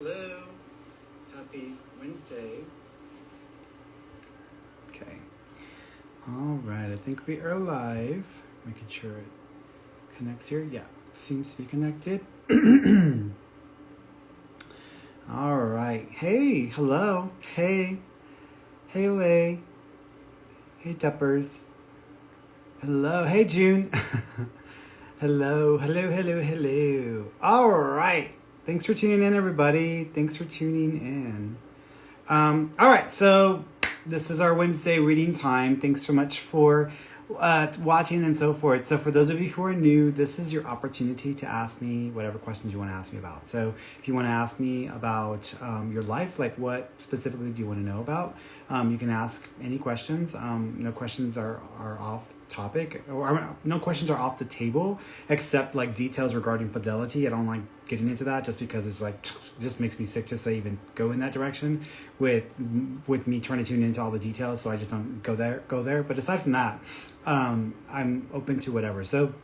Hello, happy Wednesday. Okay. All right, I think we are live. Making sure it connects here. Yeah, seems to be connected. All right. Hey, hello. Hey. Hey, Lay. Hey, Tuppers. Hello. Hey, June. Hello. All right. Thanks for tuning in, everybody. Thanks for tuning in. All right, so this is our Wednesday reading time. Thanks so much for watching and so forth. So for those of you who are new, this is your opportunity to ask me whatever questions you want to ask me about. So if you want to ask me about your life, like what specifically do you want to know about, you can ask any questions. No questions are off topic, or no questions are off the table, except like details regarding fidelity. I don't like getting into that just because it's like just makes me sick just to even go in that direction with me trying to tune into all the details, so I just don't go there. But aside from that, I'm open to whatever. So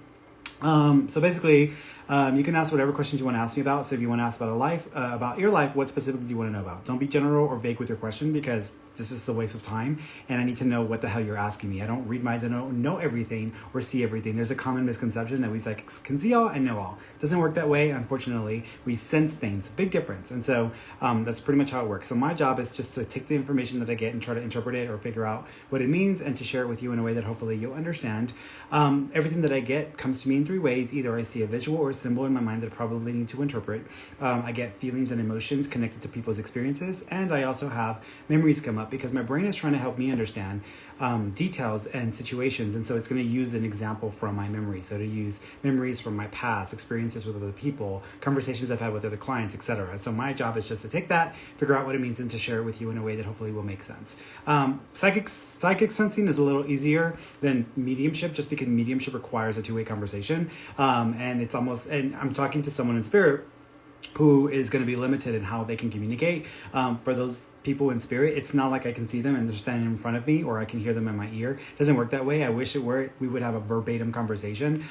basically, you can ask whatever questions you want to ask me about. So if you want to ask about your life, what specifically do you want to know about? Don't be general or vague with your question, because this is a waste of time, and I need to know what the hell you're asking me. I don't read minds. I don't know everything or see everything. There's a common misconception that we can see all and know all. It doesn't work that way, unfortunately. We sense things. Big difference. And so that's pretty much how it works. So my job is just to take the information that I get and try to interpret it or figure out what it means, and to share it with you in a way that hopefully you'll understand. Everything that I get comes to me in three ways. Either I see a visual or a symbol in my mind that I probably need to interpret. I get feelings and emotions connected to people's experiences, and I also have memories come up, because my brain is trying to help me understand details and situations, and so it's going to use an example from my memory. So to use memories from my past, experiences with other people, conversations I've had with other clients, etc. So my job is just to take that, figure out what it means, and to share it with you in a way that hopefully will make sense. Psychic sensing is a little easier than mediumship, just because mediumship requires a two-way conversation, and I'm talking to someone in spirit who is going to be limited in how they can communicate. For those people in spirit, it's not like I can see them and they're standing in front of me, or I can hear them in my ear. It doesn't work that way. I wish it were. We would have a verbatim conversation.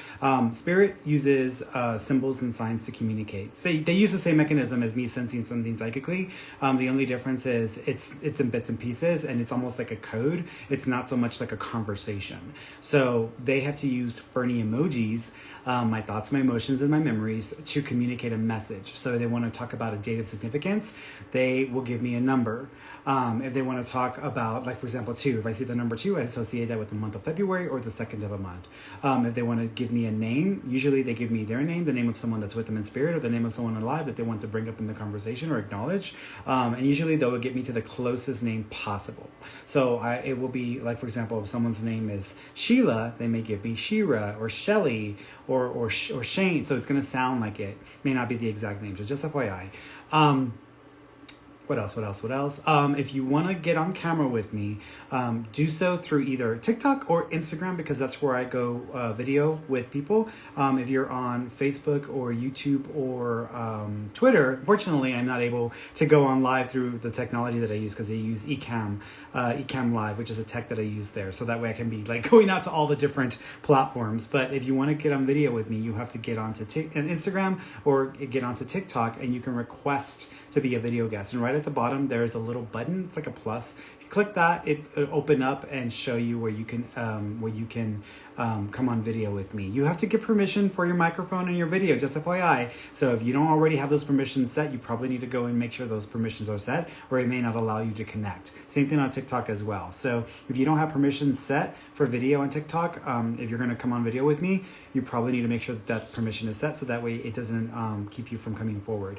Spirit uses symbols and signs to communicate. They use the same mechanism as me sensing something psychically. The only difference is it's in bits and pieces, and it's almost like a code. It's not so much like a conversation. So they have to use Ferny emojis, my thoughts, my emotions, and my memories, to communicate a message. So they want to talk about a date of significance, they will give me a number. If they want to talk about, like for example, 2, if I see the number 2, I associate that with the month of February or the 2nd of a month. If they want to give me a name, usually they give me their name, the name of someone that's with them in spirit, or the name of someone alive that they want to bring up in the conversation or acknowledge. And usually they will get me to the closest name possible. So it will be like, for example, if someone's name is Sheila, they may give me Shira or Shelly or Shane. So it's going to sound like it. May not be the exact name, so just FYI. What else? If you want to get on camera with me, do so through either TikTok or Instagram, because that's where I go video with people. If you're on Facebook or YouTube or Twitter, unfortunately, I'm not able to go on live through the technology that I use, because they use Ecamm Live, which is a tech that I use there. So that way I can be like going out to all the different platforms. But if you want to get on video with me, you have to get onto Instagram or get onto TikTok, and you can request to be a video guest. And right at the bottom, there's a little button. It's like a plus. If you click that, it'll open up and show you where you can come on video with me. You have to get permission for your microphone and your video, just FYI. So if you don't already have those permissions set, you probably need to go and make sure those permissions are set, or it may not allow you to connect. Same thing on TikTok as well. So if you don't have permissions set for video on TikTok, if you're going to come on video with me, you probably need to make sure that permission is set, so that way it doesn't keep you from coming forward.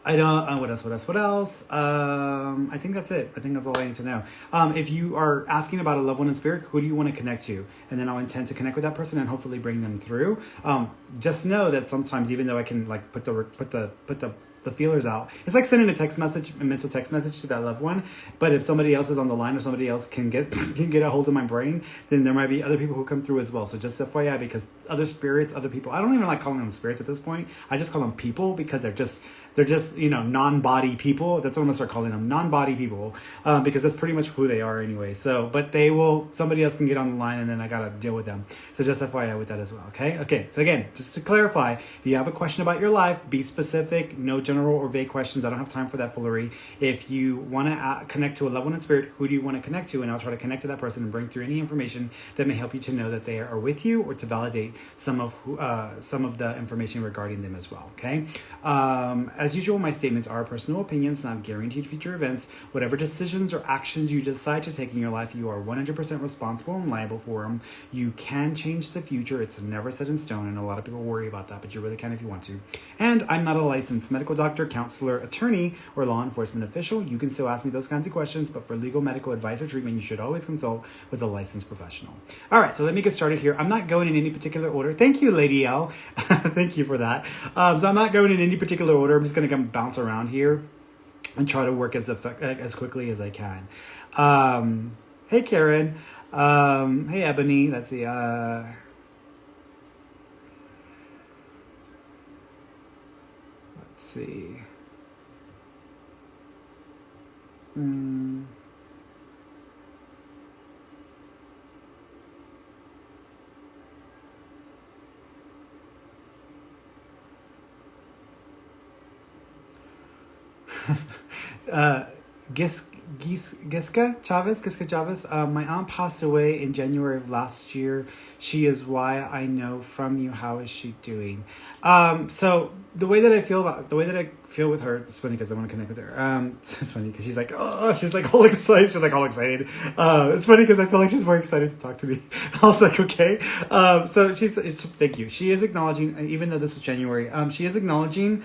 I don't, what else? I think that's it. I think that's all I need to know. If you are asking about a loved one in spirit, who do you want to connect to? And then I'll intend to connect with that person and hopefully bring them through. Just know that sometimes, even though I can like put the feelers out, it's like sending a mental text message to that loved one. But if somebody else is on the line, or somebody else can get a hold of my brain, then there might be other people who come through as well. So just FYI, because other spirits, other people, I don't even like calling them spirits at this point. I just call them people, because they're just, non-body people. That's what I'm gonna start calling them, non-body people, because that's pretty much who they are anyway. So, but somebody else can get on the line, and then I gotta deal with them. So just FYI with that as well. Okay. So again, just to clarify, if you have a question about your life, be specific. No general or vague questions. I don't have time for that foolery. If you want to connect to a loved one in spirit, who do you want to connect to? And I'll try to connect to that person and bring through any information that may help you to know that they are with you, or to validate some of the information regarding them as well. Okay. As usual, my statements are personal opinions, not guaranteed future events. Whatever decisions or actions you decide to take in your life, you are 100% responsible and liable for them. You can change the future. It's never set in stone, and a lot of people worry about that, but you really can if you want to. And I'm not a licensed medical doctor, counselor, attorney, or law enforcement official. You can still ask me those kinds of questions, but for legal, medical advice or treatment, you should always consult with a licensed professional. All right, so let me get started here. I'm not going in any particular order. Thank you, Lady L. Thank you for that. So I'm not going in any particular order. I'm just going to bounce around here and try to work as quickly as I can. Hey, Karen. Hey, Ebony. Let's see. Let's see. Giska Chavez. My aunt passed away in January of last year. She is why I know from you. How is she doing? So the way that I feel with her, it's funny because I want to connect with her. It's funny because she's like all excited. It's funny because I feel like she's more excited to talk to me. I was like, okay. So thank you. She is acknowledging, even though this was January, she is acknowledging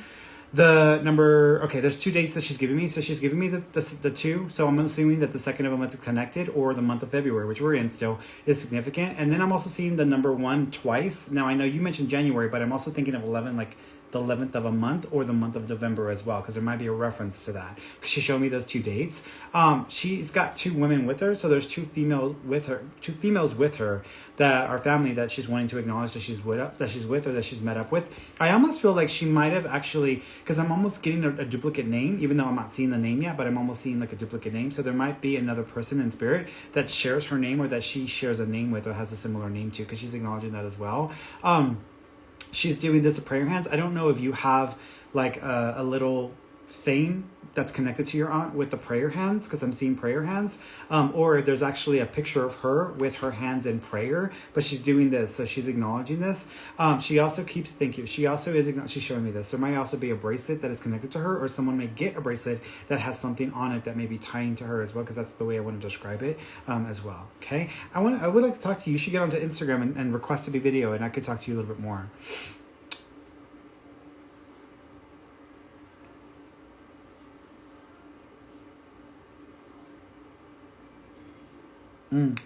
the number. Okay, there's 2 dates that she's giving me. So she's giving me the two. So I'm assuming that the second of a month is connected, or the month of February, which we're in still, is significant. And then I'm also seeing the number 1 twice. Now I know you mentioned January, but I'm also thinking of 11, like the 11th of a month, or the month of November as well, because there might be a reference to that. Because she showed me those 2 dates. She's got 2 women with her, so there's 2 females with her that are family that she's wanting to acknowledge that she's with, or that she's met up with. I almost feel like she might have actually, because I'm almost getting a duplicate name, even though I'm not seeing the name yet, but I'm almost seeing like a duplicate name. So there might be another person in spirit that shares her name, or that she shares a name with, or has a similar name to, because she's acknowledging that as well. She's doing this with prayer hands. I don't know if you have like a little thing that's connected to your aunt with the prayer hands, because I'm seeing prayer hands, or if there's actually a picture of her with her hands in prayer, but she's doing this, so she's acknowledging this. She also keeps, thank you, she's showing me this. There might also be a bracelet that is connected to her, or someone may get a bracelet that has something on it that may be tying to her as well, because that's the way I want to describe it as well. Okay, I would like to talk to you. You should get onto Instagram and request to be video, and I could talk to you a little bit more.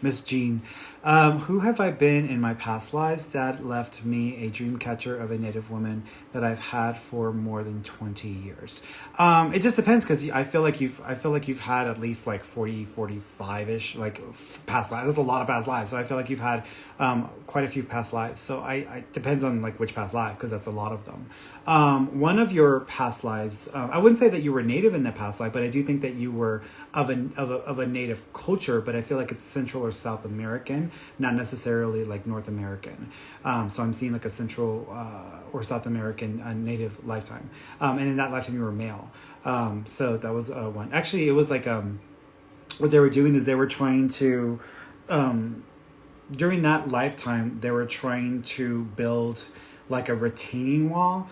Miss Jean, who have I been in my past lives? Dad left me a dream catcher of a native woman that I've had for more than 20 years. It just depends, because I feel like you've had at least like 40, 45-ish like past lives. There's a lot of past lives, so I feel like you've had quite a few past lives. So I depends on like which past life, because that's a lot of them. One of your past lives, I wouldn't say that you were native in that past life, but I do think that you were of a native culture, but I feel like it's Central or South American, not necessarily like North American. So I'm seeing like a Central or South American native lifetime. And in that lifetime you were male. So that was one. Actually, it was like what they were doing is they were trying to, during that lifetime, they were trying to build like a retaining wall,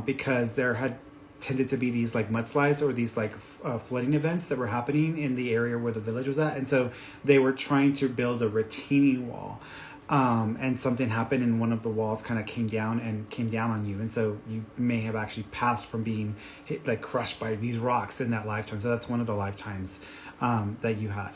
because there had tended to be these like mudslides, or these like flooding events that were happening in the area where the village was at. And so they were trying to build a retaining wall. And something happened, and one of the walls kind of came down on you. And so you may have actually passed from being hit, like crushed by these rocks in that lifetime. So that's one of the lifetimes that you had.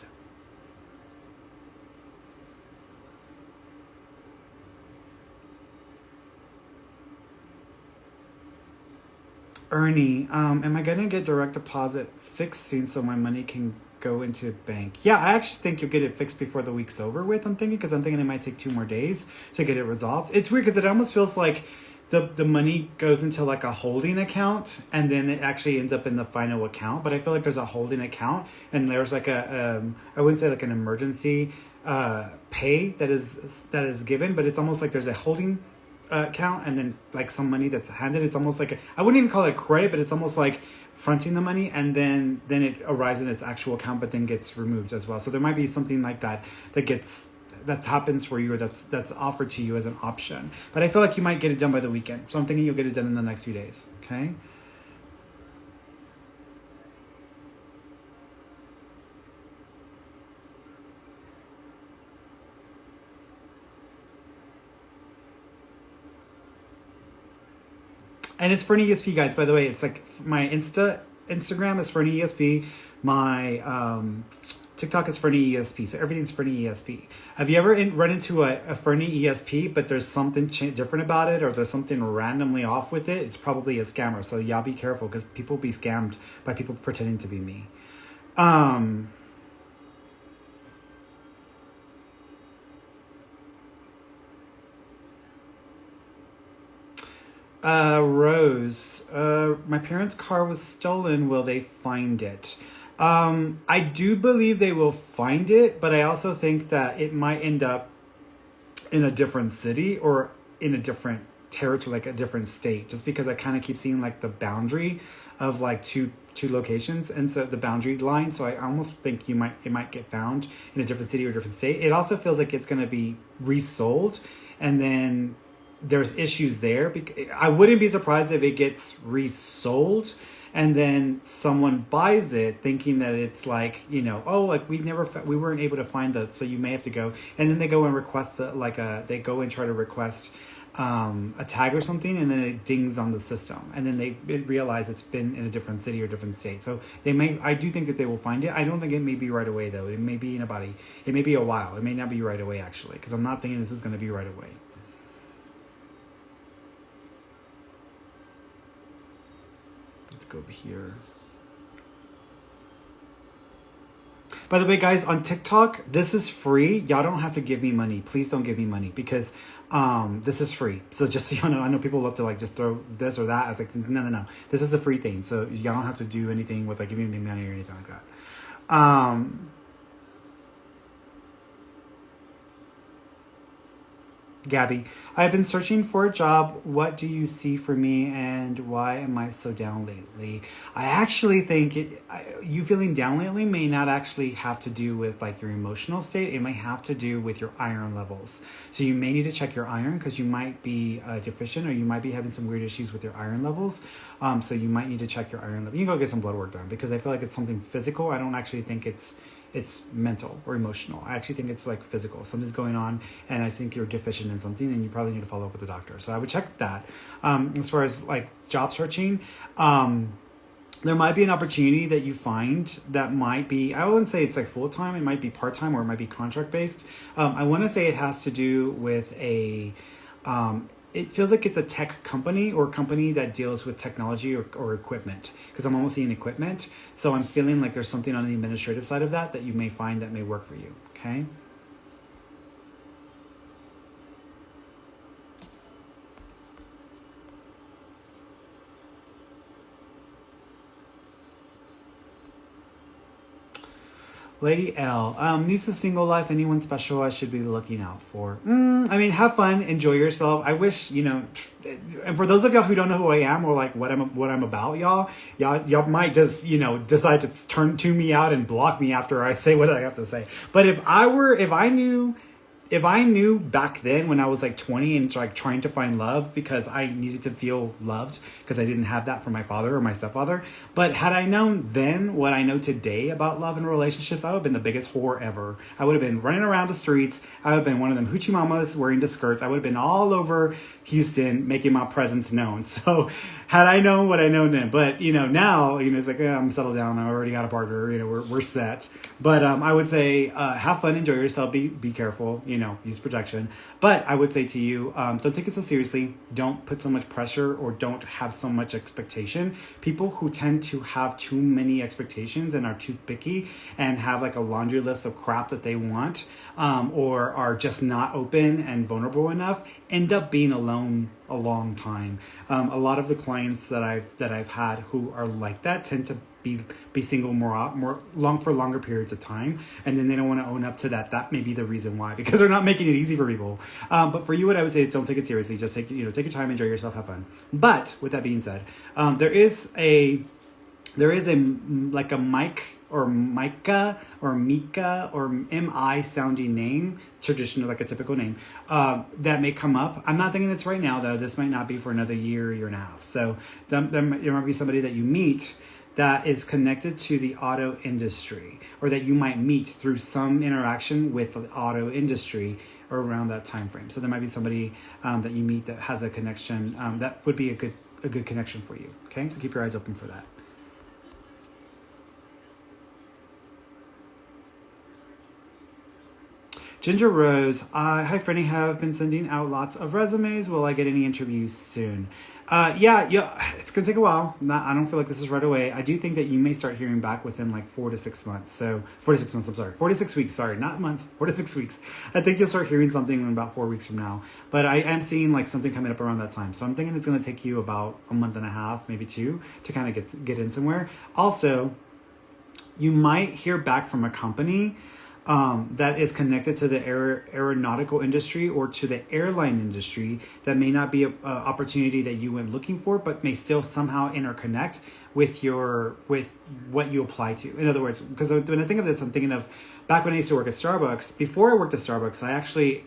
Ernie, am I gonna get direct deposit fixed soon so my money can go into bank? Yeah, I actually think you'll get it fixed before the week's over with. I'm thinking it might take 2 more days to get it resolved. It's weird because it almost feels like the money goes into like a holding account, and then it actually ends up in the final account. But I feel like there's a holding account, and there's like a I wouldn't say like an emergency pay that is given, but it's almost like there's a holding account, and then like some money that's handed. It's almost like I wouldn't even call it credit, but it's almost like fronting the money, and then it arrives in its actual account, but then gets removed as well. So there might be something like that that happens for you, or that's offered to you as an option. But I feel like you might get it done by the weekend. So I'm thinking you'll get it done in the next few days. Okay. And it's Ferny ESP, guys, by the way. It's like my Instagram is Ferny ESP. My TikTok is Ferny ESP. So everything's Ferny ESP. Have you ever run into a Ferny ESP, but there's something different about it, or there's something randomly off with it? It's probably a scammer. So y'all be careful, because people be scammed by people pretending to be me. Rose, my parents' car was stolen. Will they find it? I do believe they will find it, but I also think that it might end up in a different city or in a different territory, like a different state, just because I kind of keep seeing like the boundary of like two locations, and so the boundary line. So I almost think it might get found in a different city or different state. It also feels like it's going to be resold, and then there's issues there. I wouldn't be surprised if it gets resold and then someone buys it thinking that it's like, oh, like we weren't able to find that, so you may have to go. And then they go and request they go and try to request a tag or something, and then it dings on the system, and then they realize it's been in a different city or different state. So I do think that they will find it. I don't think it may be right away though. It may be it may be a while. It may not be right away actually, because I'm not thinking this is going to be right away. Let's go over here. By the way, guys, on TikTok, this is free. Y'all don't have to give me money. Please don't give me money, because this is free. So just so you know, I know people love to like just throw this or that. I was like, no. This is the free thing. So y'all don't have to do anything with like giving me money or anything like that. Gabby, I've been searching for a job. What do you see for me, and why am I so down lately? I actually think you feeling down lately may not actually have to do with like your emotional state. It might have to do with your iron levels. So you may need to check your iron, because you might be deficient, or you might be having some weird issues with your iron levels. So you might need to check your iron level. You can go get some blood work done, because I feel like it's something physical. I don't actually think it's mental or emotional. I actually think it's like physical. Something's going on, and I think you're deficient in something, and you probably need to follow up with the doctor. So I would check that. As far as like job searching, there might be an opportunity that you find that might be, I wouldn't say it's like full-time. It might be part-time, or it might be contract-based. I want to say it has to do with it feels like it's a tech company, or a company that deals with technology or equipment, because I'm almost seeing equipment. So I'm feeling like there's something on the administrative side of that you may find that may work for you. Okay. Lady L, news of single life. Anyone special I should be looking out for? I mean, have fun, enjoy yourself. I wish, and for those of y'all who don't know who I am, or like what I'm about, y'all might just, decide to tune me out and block me after I say what I have to say. But if I knew back then, when I was like 20 and like trying to find love, because I needed to feel loved, because I didn't have that from my father or my stepfather. But had I known then what I know today about love and relationships, I would have been the biggest whore ever. I would have been running around the streets. I would have been one of them hoochie mamas wearing the skirts. I would have been all over Houston making my presence known. So had I known what I know then, but now, it's like, I'm settled down. I already got a partner, we're set. But I would say, have fun, enjoy yourself, be careful, use protection. But I would say to you, don't take it so seriously. Don't put so much pressure, or don't have so much expectation. People who tend to have too many expectations and are too picky and have like a laundry list of crap that they want, or are just not open and vulnerable enough, end up being alone a long time. A lot of the clients that I've had who are like that tend to be single for longer periods of time, and then they don't want to own up to that. That may be the reason why, because they're not making it easy for people. But for you, what I would say is don't take it seriously. Just take your time, enjoy yourself, have fun. But with that being said, there is a like a Mike or Micah or Mika or MI sounding name, traditional, like a typical name, that may come up. I'm not thinking it's right now though. This might not be for another year and a half. So there might be somebody that you meet that is connected to the auto industry, or that you might meet through some interaction with the auto industry or around that time frame. So there might be somebody that you meet that has a connection that would be a good connection for you. Okay, so keep your eyes open for that. Ginger Rose, hi Ferny, have been sending out lots of resumes. Will I get any interviews soon? Yeah, it's gonna take a while. I don't feel like this is right away. I do think that you may start hearing back within like 4 to 6 months. So 4 to 6 months, I'm sorry, 4 to 6 weeks. Sorry, not months. 4 to 6 weeks. I think you'll start hearing something in about 4 weeks from now. But I am seeing like something coming up around that time. So I'm thinking it's gonna take you about a month and a half, maybe 2, to kind of get in somewhere. Also, you might hear back from a company that is connected to the aeronautical industry or to the airline industry that may not be an opportunity that you went looking for, but may still somehow interconnect with what you apply to. In other words, because when I think of this, I'm thinking of back when I used to work at Starbucks. Before I worked at Starbucks, I actually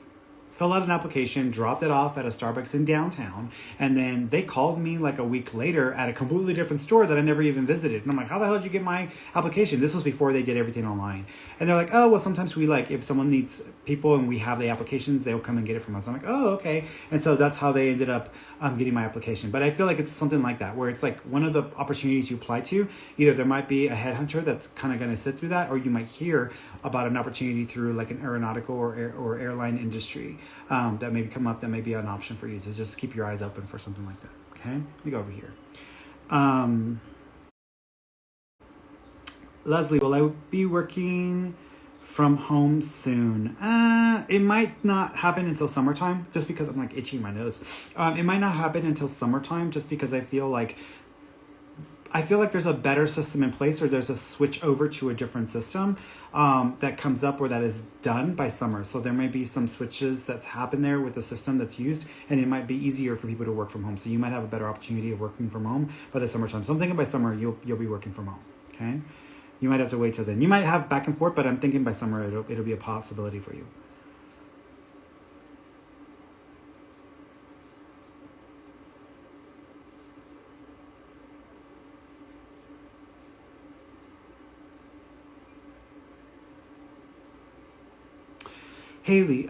filled out an application, dropped it off at a Starbucks in downtown, and then they called me like a week later at a completely different store that I never even visited. And I'm like, how the hell did you get my application? This was before they did everything online. And they're like, oh, well, sometimes we if someone needs people and we have the applications, they'll come and get it from us. I'm like, oh, okay. And so that's how they ended up getting my application. But I feel like it's something like that, where it's like one of the opportunities you apply to, either there might be a headhunter that's kind of going to sit through that, or you might hear about an opportunity through like an aeronautical or airline industry that maybe come up, that may be an option for you. So just keep your eyes open for something like that. Okay, let me go over here. Leslie, will I be working from home soon? It might not happen until summertime, just because I'm like itching my nose. It might not happen until summertime, just because I feel like there's a better system in place, or there's a switch over to a different system that comes up, or that is done by summer. So there may be some switches that's happened there with the system that's used, and it might be easier for people to work from home. So you might have a better opportunity of working from home by the summertime. So I'm thinking by summer you'll be working from home. Okay, you might have to wait till then. You might have back and forth, but I'm thinking by summer it'll be a possibility for you. Haley,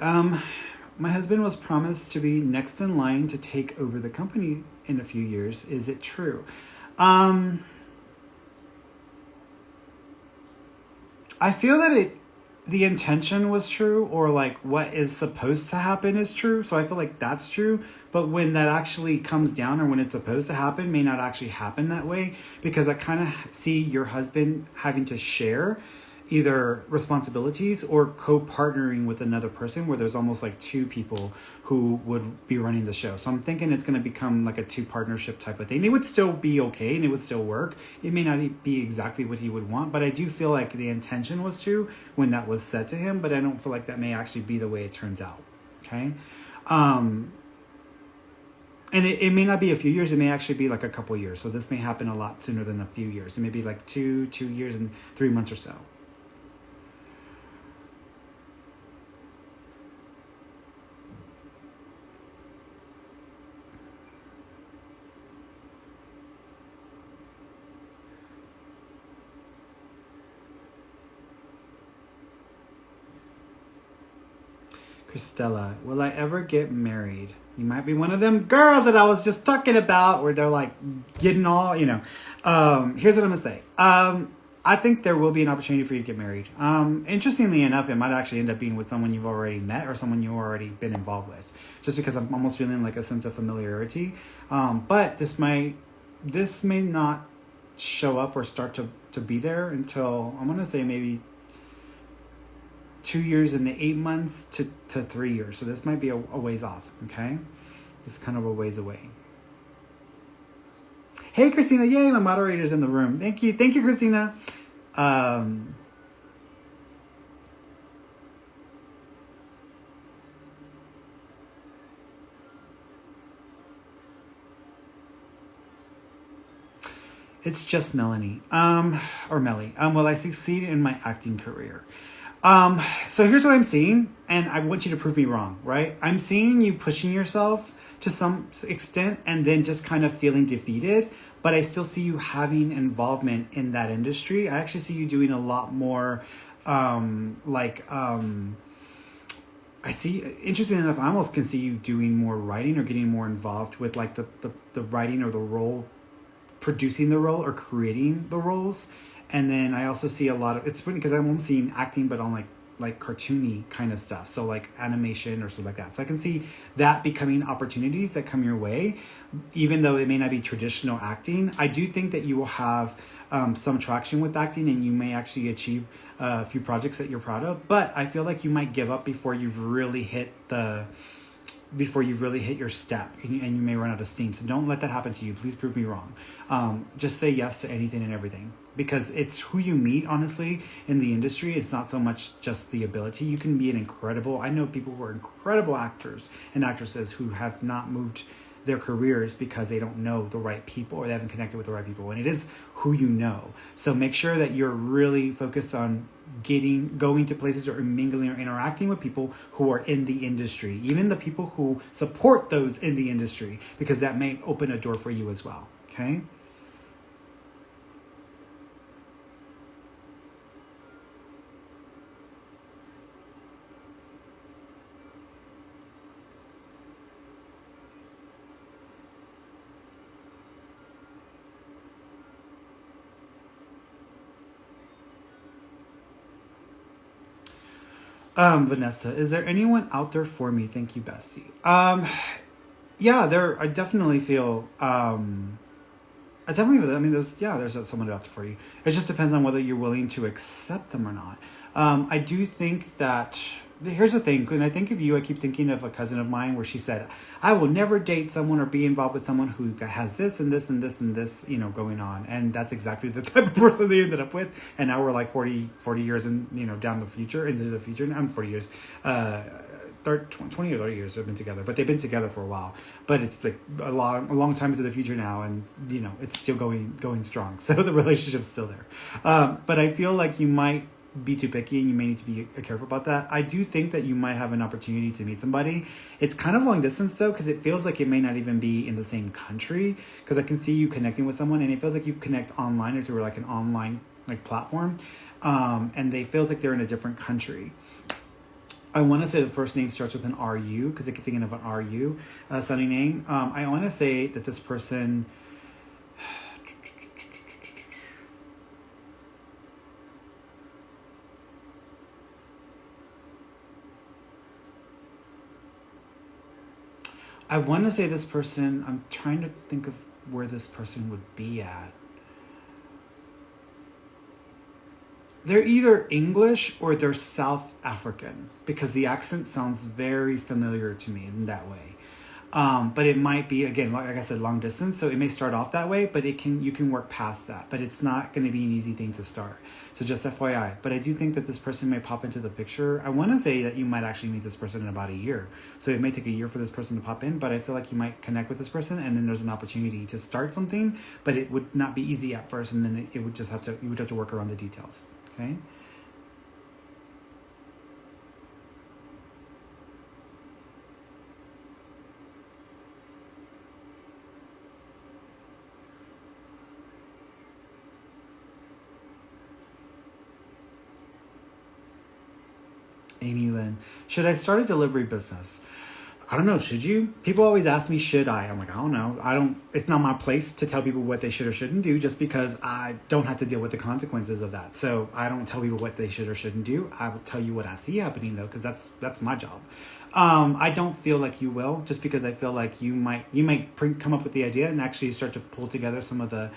my husband was promised to be next in line to take over the company in a few years. Is it true? I feel that the intention was true, or like what is supposed to happen is true. So I feel like that's true. But when that actually comes down, or when it's supposed to happen, may not actually happen that way, because I kind of see your husband having to share either responsibilities or co-partnering with another person, where there's almost like 2 people who would be running the show. So I'm thinking it's going to become like a 2 partnership type of thing. It would still be okay and it would still work. It may not be exactly what he would want, but I do feel like the intention was true when that was said to him, but I don't feel like that may actually be the way it turns out. Okay. And it may not be a few years. It may actually be like a couple years. So this may happen a lot sooner than a few years. It may be like 2 years and 3 months or so. Christella, will I ever get married? You might be one of them girls that I was just talking about, where they're like getting all, Here's what I'm going to say. I think there will be an opportunity for you to get married. Interestingly enough, it might actually end up being with someone you've already met, or someone you've already been involved with, just because I'm almost feeling like a sense of familiarity. But this may not show up or start to be there until, I'm going to say maybe 2 years and the 8 months to 3 years. So this might be a ways off, okay? It's kind of a ways away. Hey, Christina. Yay, my moderator's in the room. Thank you. Thank you, Christina. It's just Melanie, or Melly. Will I succeed in my acting career? So here's what I'm seeing, and I want you to prove me wrong, right? I'm seeing you pushing yourself to some extent and then just kind of feeling defeated, but I still see you having involvement in that industry. I actually see you doing a lot more, I see, interesting enough, I almost can see you doing more writing or getting more involved with like the writing or the role, producing the role or creating the roles. And then I also see a lot of, it's funny because I'm almost seeing acting, but on like cartoony kind of stuff. So like animation or stuff like that. So I can see that becoming opportunities that come your way, even though it may not be traditional acting. I do think that you will have some traction with acting and you may actually achieve a few projects that you're proud of, but I feel like you might give up before you've really hit your step, and you may run out of steam. So don't let that happen to you. Please prove me wrong. Just say yes to anything and everything, because it's who you meet, honestly, in the industry. It's not so much just the ability. You can be I know people who are incredible actors and actresses who have not moved their careers because they don't know the right people or they haven't connected with the right people. And it is who you know. So make sure that you're really focused on going to places or mingling or interacting with people who are in the industry, even the people who support those in the industry, because that may open a door for you as well. Okay. Vanessa, is there anyone out there for me? Thank you, bestie. Yeah, I definitely feel, I mean, there's someone out there for you. It just depends on whether you're willing to accept them or not. I do think that, here's the thing, when I think of you, I keep thinking of a cousin of mine where she said, I will never date someone or be involved with someone who has this and this and this and this, going on. And that's exactly the type of person they ended up with. And now we're like 40 years in, down the future, into the future. I'm 40 years, 20 or 30 years they've been together, but they've been together for a while. But it's like a long time into the future now, and it's still going strong. So the relationship's still there. But I feel like you might be too picky and you may need to be careful about that. I do think that you might have an opportunity to meet somebody. It's kind of long distance though, because it feels like it may not even be in the same country, because I can see you connecting with someone and it feels like you connect online or through like an online like platform, and they feels like they're in a different country. I want to say the first name starts with an RU, because I keep thinking of an RU sounding name. I want to say that this person, I'm trying to think of where this person would be at. They're either English or they're South African, because the accent sounds very familiar to me in that way. But it might be, again, like I said, long distance. So it may start off that way, but you can work past that. But it's not going to be an easy thing to start. So just FYI. But I do think that this person may pop into the picture. I want to say that you might actually meet this person in about a year. So it may take a year for this person to pop in, but I feel like you might connect with this person, and then there's an opportunity to start something, but it would not be easy at first, and then you would have to work around the details. Okay. Amy Lynn, should I start a delivery business? I don't know. Should you? People always ask me, should I? I'm like, I don't know. It's not my place to tell people what they should or shouldn't do, just because I don't have to deal with the consequences of that. So I don't tell people what they should or shouldn't do. I will tell you what I see happening though, because that's my job. I don't feel like you will, just because I feel like you might come up with the idea and actually start to pull together some of the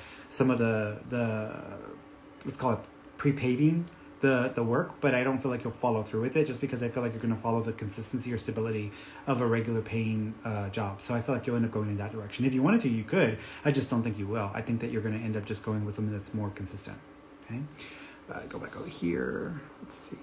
let's call it pre-paving the work, but I don't feel like you'll follow through with it just because I feel like you're going to follow the consistency or stability of a regular paying job. So I feel like you'll end up going in that direction. If you wanted to, you could. I just don't think you will. I think that you're going to end up just going with something that's more consistent. Okay, go back over here. Let's see.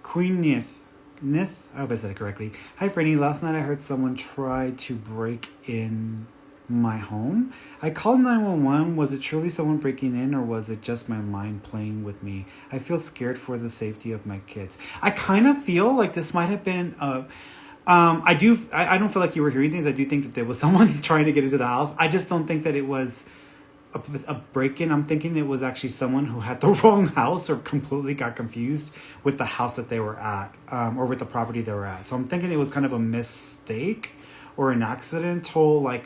Queen Nith, I hope I said it correctly. Hi, Ferny. Last night I heard someone try to break in my home. I called 911. Was it truly someone breaking in, or was it just my mind playing with me? I feel scared for the safety of my kids. I kind of feel like this might have been I don't feel like you were hearing things. I do think that there was someone trying to get into the house. I just don't think that it was a break-in. I'm thinking it was actually someone who had the wrong house or completely got confused with the house that they were at, or with the property they were at. So I'm thinking it was kind of a mistake or an accidental, like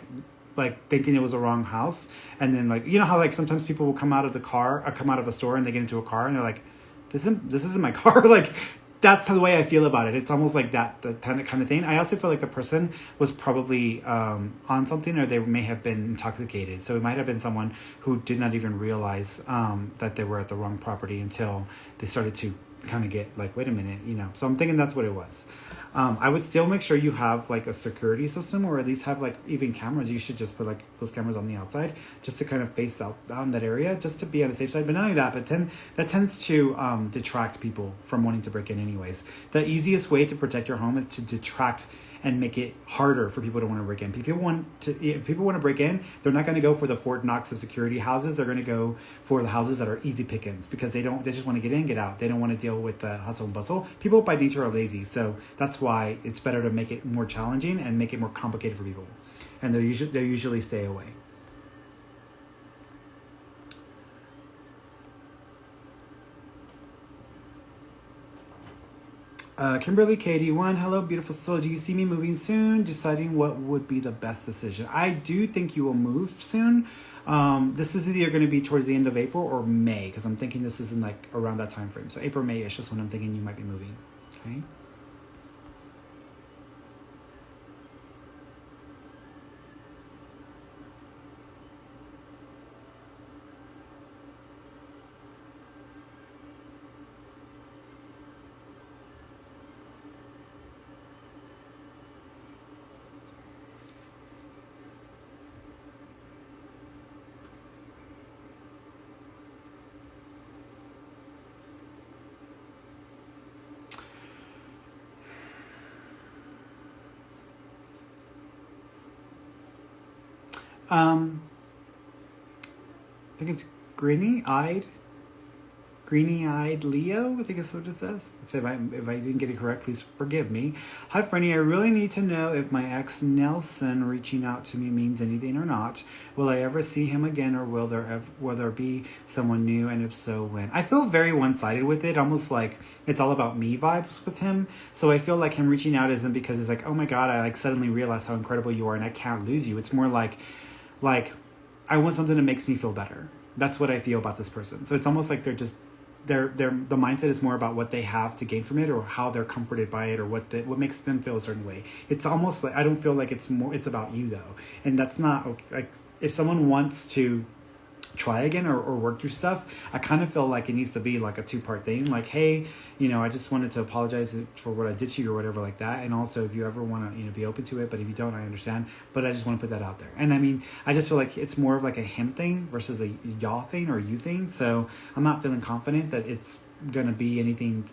thinking it was a wrong house. And then, like, you know how like sometimes people will come out of the car or come out of a store and they get into a car and they're like, this isn't my car. Like, that's the way I feel about it. It's almost like that, the kind of thing. I also feel like the person was probably on something, or they may have been intoxicated. So it might have been someone who did not even realize that they were at the wrong property until they started to kind of get like, wait a minute, you know. So I'm thinking that's what it was. I would still make sure you have like a security system, or at least have like even cameras. You should just put like those cameras on the outside just to kind of face out on that area, just to be on the safe side. But not only that, but that tends to detract people from wanting to break in anyways. The easiest way to protect your home is to detract and make it harder for people to want to break in. If people want to break in, they're not going to go for the Fort Knox of security houses. They're going to go for the houses that are easy pickings, because they just want to get in, get out. They don't want to deal with the hustle and bustle. People by nature are lazy. So that's why it's better to make it more challenging and make it more complicated for people. And they usually stay away. Kimberly KD1, hello, beautiful soul. Do you see me moving soon? Deciding what would be the best decision. I do think you will move soon. This is either going to be towards the end of April or May, because I'm thinking this is in like around that time frame. So April, May-ish is when I'm thinking you might be moving. Okay. I think it's greeny-eyed Leo. I think that's what it says. So if I didn't get it correct, please forgive me. Hi, Ferny. I really need to know if my ex Nelson reaching out to me means anything or not. Will I ever see him again, or will there be someone new? And if so, when? I feel very one-sided with it, almost like it's all about me vibes with him. So I feel like him reaching out isn't because it's like, oh my God, I like suddenly realized how incredible you are and I can't lose you. It's more like I want something that makes me feel better. That's what I feel about this person. So it's almost like the mindset is more about what they have to gain from it, or how they're comforted by it, or what makes them feel a certain way. It's almost like, I don't feel like it's about you though. And that's not okay. Like, if someone wants to try again or work through stuff, I kind of feel like it needs to be like a two-part thing. Like, hey, I just wanted to apologize for what I did to you or whatever like that. And also, if you ever want to, be open to it, but if you don't, I understand. But I just want to put that out there. And I mean, I just feel like it's more of like a him thing versus a y'all thing or you thing. So I'm not feeling confident that it's going to be anything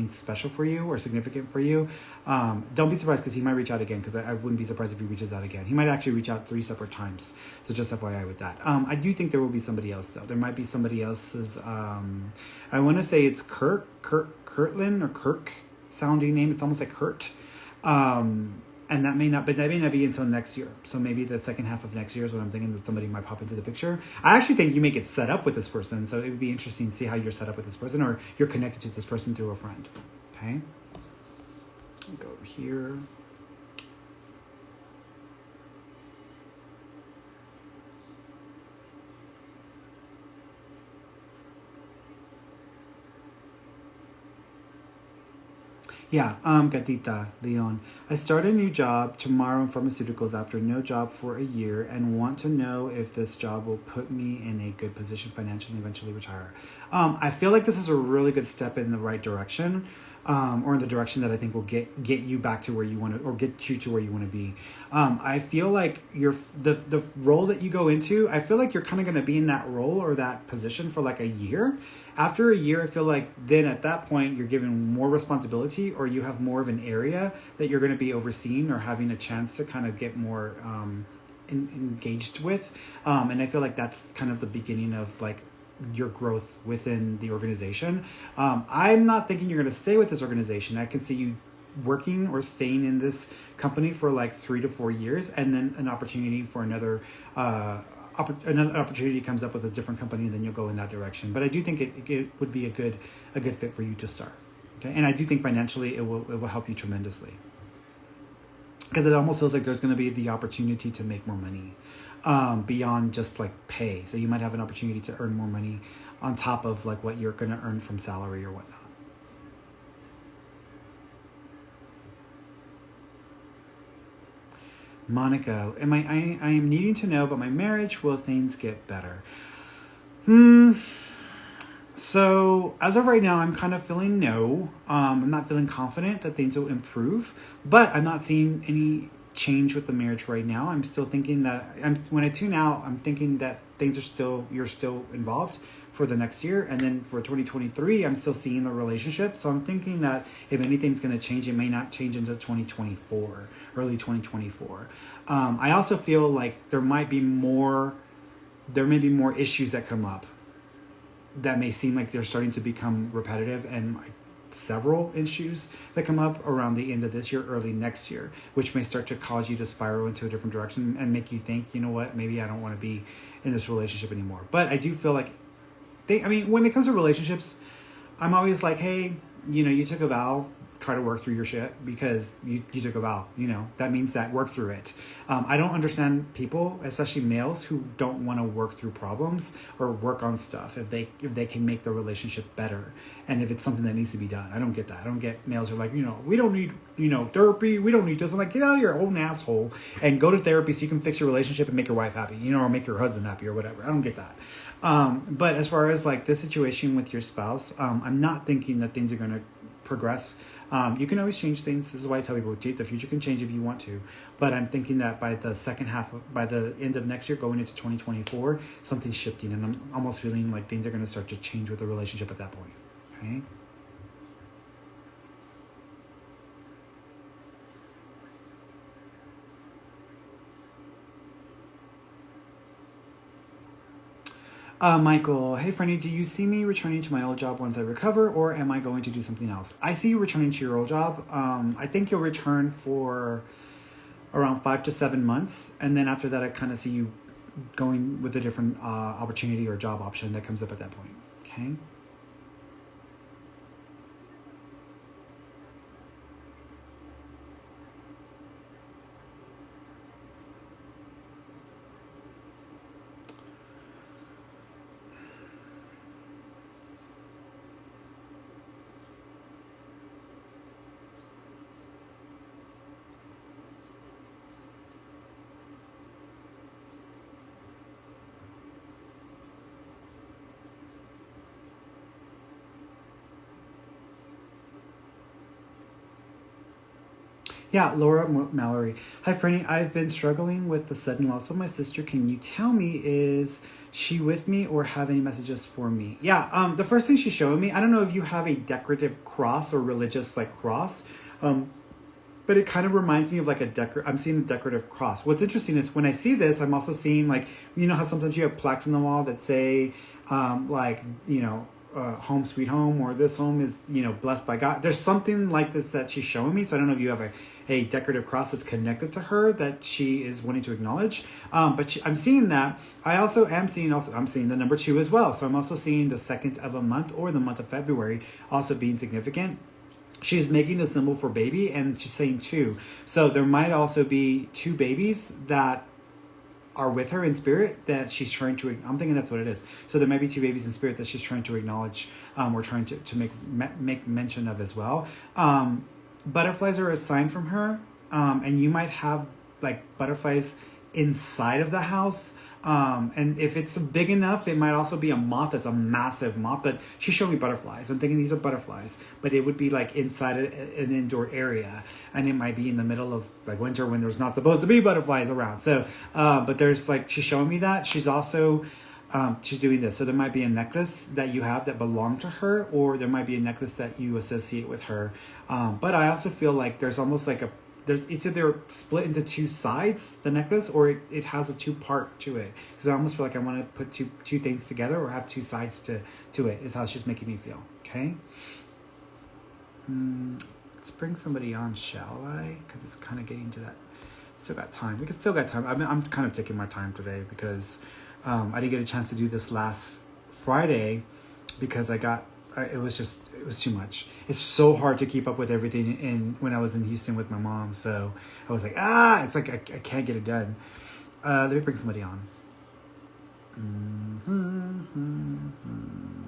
special for you or significant for you. Don't be surprised, because he might reach out again, because I wouldn't be surprised if he reaches out again. He might actually reach out 3 separate times. So just FYI with that. I do think there will be somebody else though. There might be somebody else's, I want to say it's Kirtland or Kirk sounding name. It's almost like Kurt. And that may not be until next year. So maybe the second half of next year is what I'm thinking, that somebody might pop into the picture. I actually think you may get set up with this person. So it would be interesting to see how you're set up with this person, or you're connected to this person through a friend. Okay. Go over here. Yeah, Gatita, Leon. I start a new job tomorrow in pharmaceuticals after no job for a year and want to know if this job will put me in a good position financially and eventually retire. I feel like this is a really good step in the right direction, or in the direction that I think will get you back to where you want to, or get you to where you want to be. I feel like the role that you go into, I feel like you're kind of going to be in that role or that position for like a year. After a year, I feel like then at that point you're given more responsibility, or you have more of an area that you're going to be overseeing or having a chance to kind of get more engaged with. And I feel like that's kind of the beginning of like your growth within the organization. I'm not thinking you're going to stay with this organization. I can see you working or staying in this company for like 3 to 4 years, and then an opportunity for another opportunity comes up with a different company, and then you'll go in that direction. But I do think it would be a good fit for you to start. Okay, and I do think financially it will help you tremendously, because it almost feels like there's going to be the opportunity to make more money beyond just like pay. So you might have an opportunity to earn more money on top of like what you're going to earn from salary or whatnot. Monica, I am needing to know about my marriage. Will things get better? So as of right now, I'm kind of feeling no. I'm not feeling confident that things will improve, but I'm not seeing any change with the marriage right now. I'm still thinking that when I tune out, I'm thinking that you're still involved for the next year. And then for 2023, I'm still seeing the relationship. So I'm thinking that if anything's going to change, it may not change until 2024, early 2024. I also feel like there may be more issues that come up that may seem like they're starting to become repetitive, and like several issues that come up around the end of this year, early next year, which may start to cause you to spiral into a different direction and make you think, you know what, maybe I don't want to be in this relationship anymore. But I do feel like when it comes to relationships, I'm always like, hey, you took a vow, try to work through your shit, because you took a vow, that means that work through it. I don't understand people, especially males, who don't want to work through problems or work on stuff if they can make the relationship better, and if it's something that needs to be done. I don't get that. I don't get males who are like, we don't need, therapy. We don't need this. I'm like, get out of your own asshole and go to therapy so you can fix your relationship and make your wife happy, or make your husband happy or whatever. I don't get that. But as far as like this situation with your spouse, I'm not thinking that things are going to progress. You can always change things. This is why I tell people, the future can change if you want to. But I'm thinking that by the end of next year, going into 2024, something's shifting, and I'm almost feeling like things are going to start to change with the relationship at that point. Okay. Michael, hey Ferny, do you see me returning to my old job once I recover, or am I going to do something else? I see you returning to your old job. I think you'll return for around 5 to 7 months, and then after that, I kind of see you going with a different opportunity or job option that comes up at that point. Okay. Yeah, Laura Mallory. Hi, Fernie. I've been struggling with the sudden loss of my sister. Can you tell me, is she with me or have any messages for me? Yeah, the first thing she's showing me, I don't know if you have a decorative cross or religious like cross, but it kind of reminds me of like I'm seeing a decorative cross. What's interesting is when I see this, I'm also seeing like, how sometimes you have plaques on the wall that say home sweet home, or this home is blessed by God. There's something like this that she's showing me, so I don't know if you have a decorative cross that's connected to her that she is wanting to acknowledge, but I'm seeing that. I also am seeing I'm seeing the number 2 as well, so I'm also seeing the 2nd of a month, or the month of February, also being significant. She's making a symbol for baby, and she's saying 2, so there might also be 2 babies that are with her in spirit that she's trying to, I'm thinking that's what it is. So there might be 2 babies in spirit that she's trying to acknowledge, or trying to make mention of as well. butterflies are a sign from her, and you might have like butterflies inside of the house. And if it's big enough, it might also be a moth. It's a massive moth, but she showed me butterflies. I'm thinking these are butterflies, but it would be like inside an indoor area, and it might be in the middle of like winter when there's not supposed to be butterflies around. So, but there's like, she's showing me that. She's also she's doing this. So there might be a necklace that you have that belonged to her, or there might be a necklace that you associate with her. But I also feel like there's almost like it's either split into two sides, the necklace, or it has a two-part to it. Because I almost feel like I want to put two things together or have two sides to it, is how it's just making me feel. Okay? Let's bring somebody on, shall I? Because it's kind of getting to that. Still got time. Still got time. I'm kind of taking my time today because I didn't get a chance to do this last Friday because it was too much. It's so hard to keep up with everything when I was in Houston with my mom. So I was like, it's like I can't get it done. Let me bring somebody on.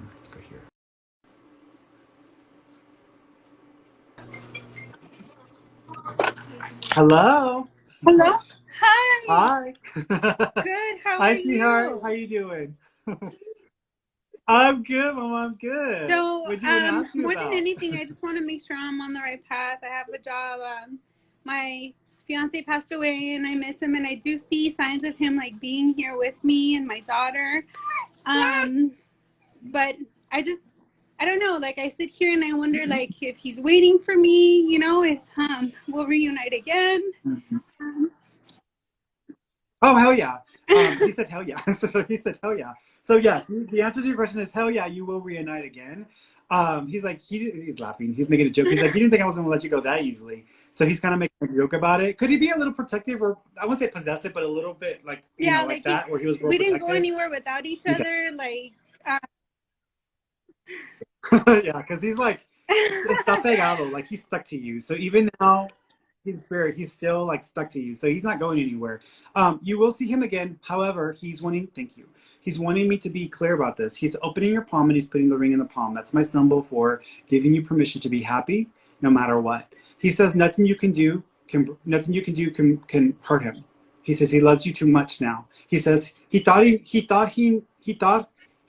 Let's go here. Hello. Hello. Hi. Hi. Good. How Hi, are sweetheart. you? How you doing? I'm good, Mom. I'm good. So, What do you want to ask me more than about? anything, I just want to make sure I'm on the right path. I have a job. My fiance passed away, and I miss him, and I do see signs of him like being here with me and my daughter. But I don't know. Like I sit here and I wonder, like if he's waiting for me. You know, if we'll reunite again. Oh, hell yeah. He said hell yeah. So he said hell yeah. So yeah, the answer to your question is hell yeah, you will reunite again. He's like, he's laughing. He's making a joke. He's like, you didn't think I was going to let you go that easily. So he's kind of making a joke about it. Could he be a little protective, or I wouldn't say possessive, but a little bit like, Yeah, like that, where he was more we protective? didn't go anywhere without each other. Like, yeah, because he's like, está pegado, like he's stuck to you. So even now, in spirit, he's still like stuck to you. So he's not going anywhere. You will see him again. However, thank you. He's wanting me to be clear about this. He's opening your palm and he's putting the ring in the palm. That's my symbol for giving you permission to be happy no matter what. He says nothing you can do can hurt him. He says he loves you too much now. He says he thought he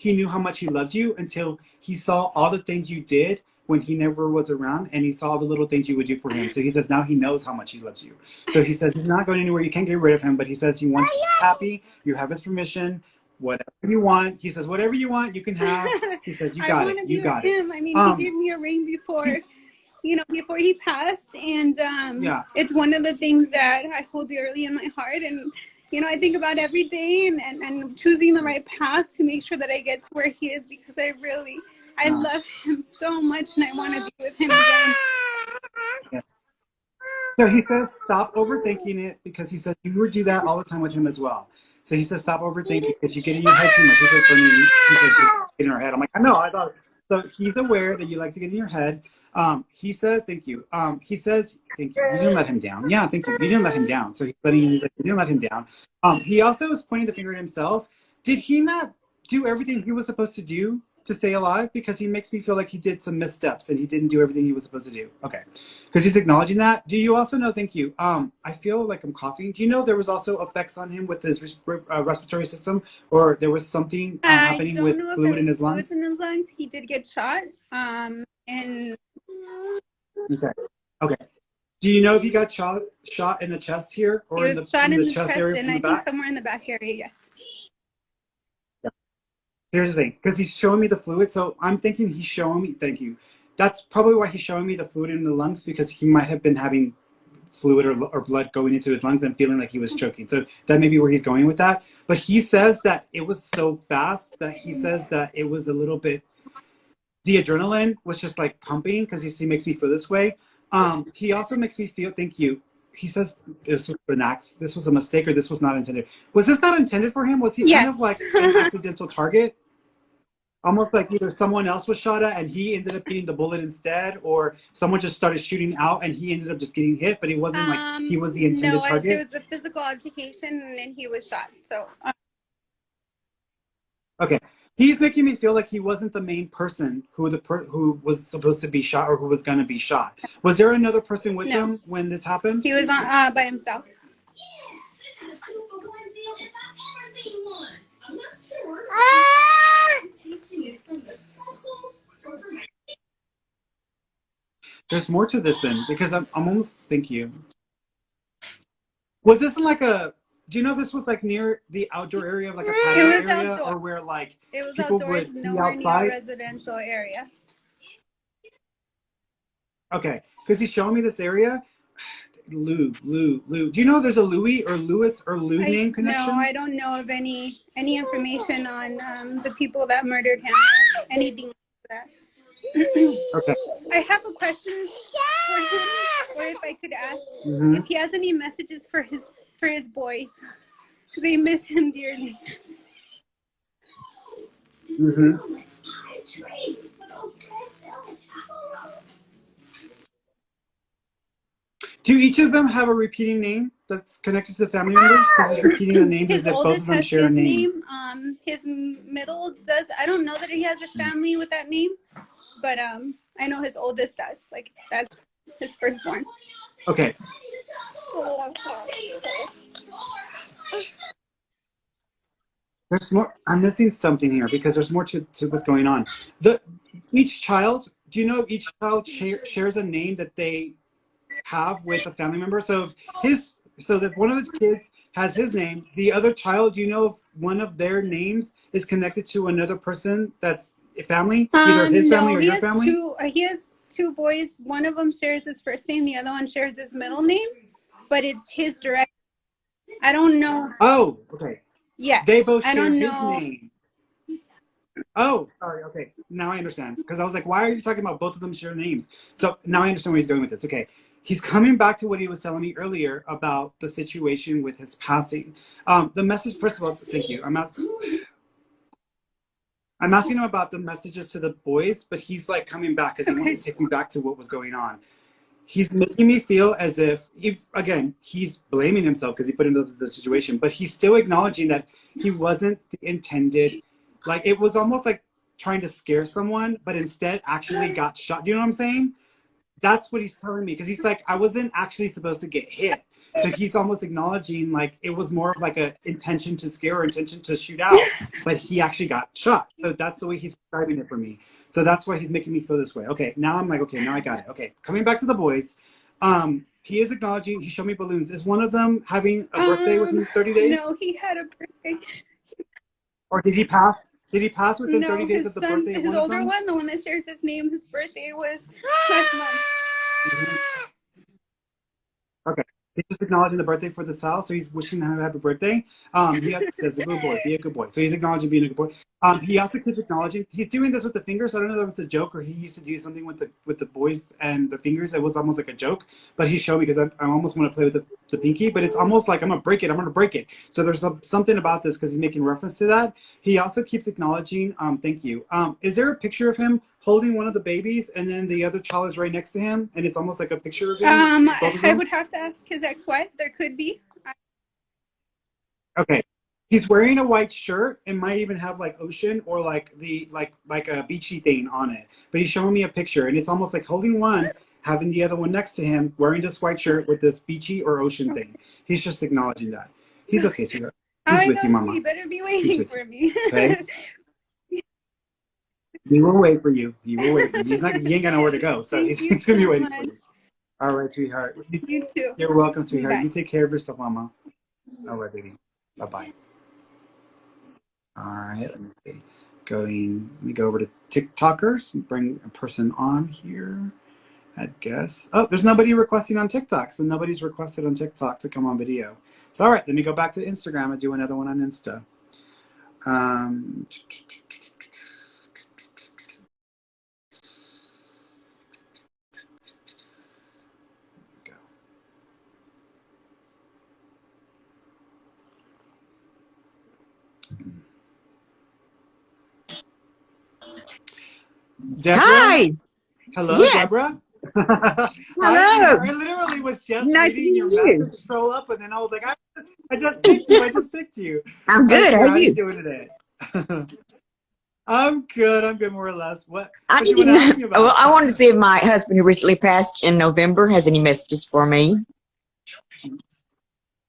knew how much he loved you until he saw all the things you did when he never was around, and he saw the little things you would do for him. So he says now he knows how much he loves you. So he says he's not going anywhere. You can't get rid of him, but he says he wants you to be happy. You have his permission. Whatever you want. He says whatever you want, you can have. He says you got it. You got it. I mean, he gave me a ring before he passed, and yeah. It's one of the things that I hold dearly in my heart, and I think about every day, and choosing the right path to make sure that I get to where he is, because I love him so much, and I want to be with him again. Yeah. So he says stop overthinking it, because he says you would do that all the time with him as well. So he says stop overthinking because you get in your head too much. He says, get in our head. I'm like, I know. I thought. So he's aware that you like to get in your head. He says, thank you. He says, thank you. You didn't let him down. Yeah, thank you. You didn't let him down. So he's like, you didn't let him down. He also was pointing the finger at himself. Did he not do everything he was supposed to do to stay alive? Because he makes me feel like he did some missteps and he didn't do everything he was supposed to do. Okay. Because he's acknowledging that. Do you also know, thank you. I feel like I'm coughing. Do you know there was also effects on him with his respiratory system, or there was something happening with fluid in his lungs? In his lungs. He did get shot. And Okay. Do you know if he got shot in the chest here, or in the chest area, and I think somewhere in the back area? Yes. Here's the thing, because he's showing me the fluid, so I'm thinking he's showing me, thank you. That's probably why he's showing me the fluid in the lungs, because he might have been having fluid or blood going into his lungs and feeling like he was choking. So that may be where he's going with that. But he says that it was so fast that he says that it was a little bit, the adrenaline was just like pumping, because he makes me feel this way. He also makes me feel, thank you. He says this was a mistake, or this was not intended. Was this not intended for him? Was he kind of like an accidental target? Almost like either someone else was shot at and he ended up getting the bullet instead, or someone just started shooting out and he ended up just getting hit, but it wasn't like he was the intended target? No, it was a physical altercation and then he was shot. So okay. He's making me feel like he wasn't the main person who was supposed to be shot or who was going to be shot. Was there another person with No, him when this happened? he was on by himself. There's more to this then, because I'm almost, thank you. Was this in like a, do you know this was like near the outdoor area of like a patio It was area, outdoor. or where like It was people outdoors, would be nowhere near a outside? residential area. Okay, because he's showing me this area. Lou. Do you know there's a Louis or Louis or Lou name connection? No, I don't know of any information on the people that murdered him or anything like that. Okay. I have a question for him, or if I could ask if he has any messages for his boys, because they miss him dearly. Do each of them have a repeating name that's connected to the family members? Because he's repeating the name as His if both oldest of them has share a his name. His middle does. I don't know that he has a family with that name, but I know his oldest does. Like that's his firstborn. Okay. There's more. I'm missing something here because there's more to what's going on. Each child. Do you know each child shares a name that they have with a family member? So if one of the kids has his name, the other child, do you know if one of their names is connected to another person that's a family, either his family or your family? He has two boys. One of them shares his first name. The other one shares his middle name, but it's his direct. I don't know. Oh, okay. Yeah. They both I share don't his know. name. Oh, sorry. Okay. Now I understand. Because I was like, why are you talking about both of them share names? So now I understand where he's going with this. Okay. He's coming back to what he was telling me earlier about the situation with his passing. The message, first of all, thank you. I'm asking him about the messages to the boys, but he's like coming back because he wants to take me back to what was going on. He's making me feel as if again, he's blaming himself because he put him into the situation, but he's still acknowledging that he wasn't the intended. Like, it was almost like trying to scare someone, but instead actually got shot. Do you know what I'm saying? That's what he's telling me, because he's like, I wasn't actually supposed to get hit. So he's almost acknowledging like it was more of like a intention to scare or intention to shoot out, but he actually got shot. So that's the way he's describing it for me. So that's why he's making me feel this way. Okay, now I'm like, okay, now I got it. Okay, coming back to the boys. He is acknowledging, he showed me balloons. Is one of them having a birthday within 30 days? No, he had a birthday. Or did he pass? Did he pass within 30 days his of the birthday of his one of older them? one, the one that shares his name, his birthday was last month. Okay. He's just acknowledging the birthday for the child, so he's wishing him a happy birthday. He also says, a good boy, be a good boy. So he's acknowledging being a good boy. He also keeps acknowledging, he's doing this with the fingers. So I don't know if it's a joke or he used to do something with the boys and the fingers. It was almost like a joke, but he showed me because I almost want to play with the pinky, but it's almost like I'm going to break it. So there's something about this because he's making reference to that. He also keeps acknowledging, thank you. Is there a picture of him holding one of the babies and then the other child is right next to him and it's almost like a picture of him? I would have to ask his ex-wife. There could be. Okay. He's wearing a white shirt and might even have like ocean or like like a beachy thing on it. But he's showing me a picture and it's almost like holding one, having the other one next to him, wearing this white shirt with this beachy or ocean thing. He's just acknowledging that. He's okay, sweetheart. He's with you, Mama. You better be waiting for me. Okay. He will wait for you. He will wait for you. He ain't got nowhere to go, so he's gonna be waiting for you. All right, sweetheart. You too. You're welcome, sweetheart. Bye. You take care of yourself, Mama. All right, baby. Bye-bye. All right, let me see. Let me go over to TikTokers and bring a person on here. I guess. Oh, there's nobody requesting on TikTok, so nobody's requested on TikTok to come on video. So, all right, let me go back to Instagram and do another one on Insta. Deborah? Hi. Hello, yes. Deborah? Hello. I literally was just nice reading your message scroll up, and then I was like, I just picked you. I'm good. How How are are you you? doing today? I'm good. I'm good, more or less. I What do you want to didn't ask know. me Well, about? I wanted to see if my husband, who recently passed in November, has any messages for me.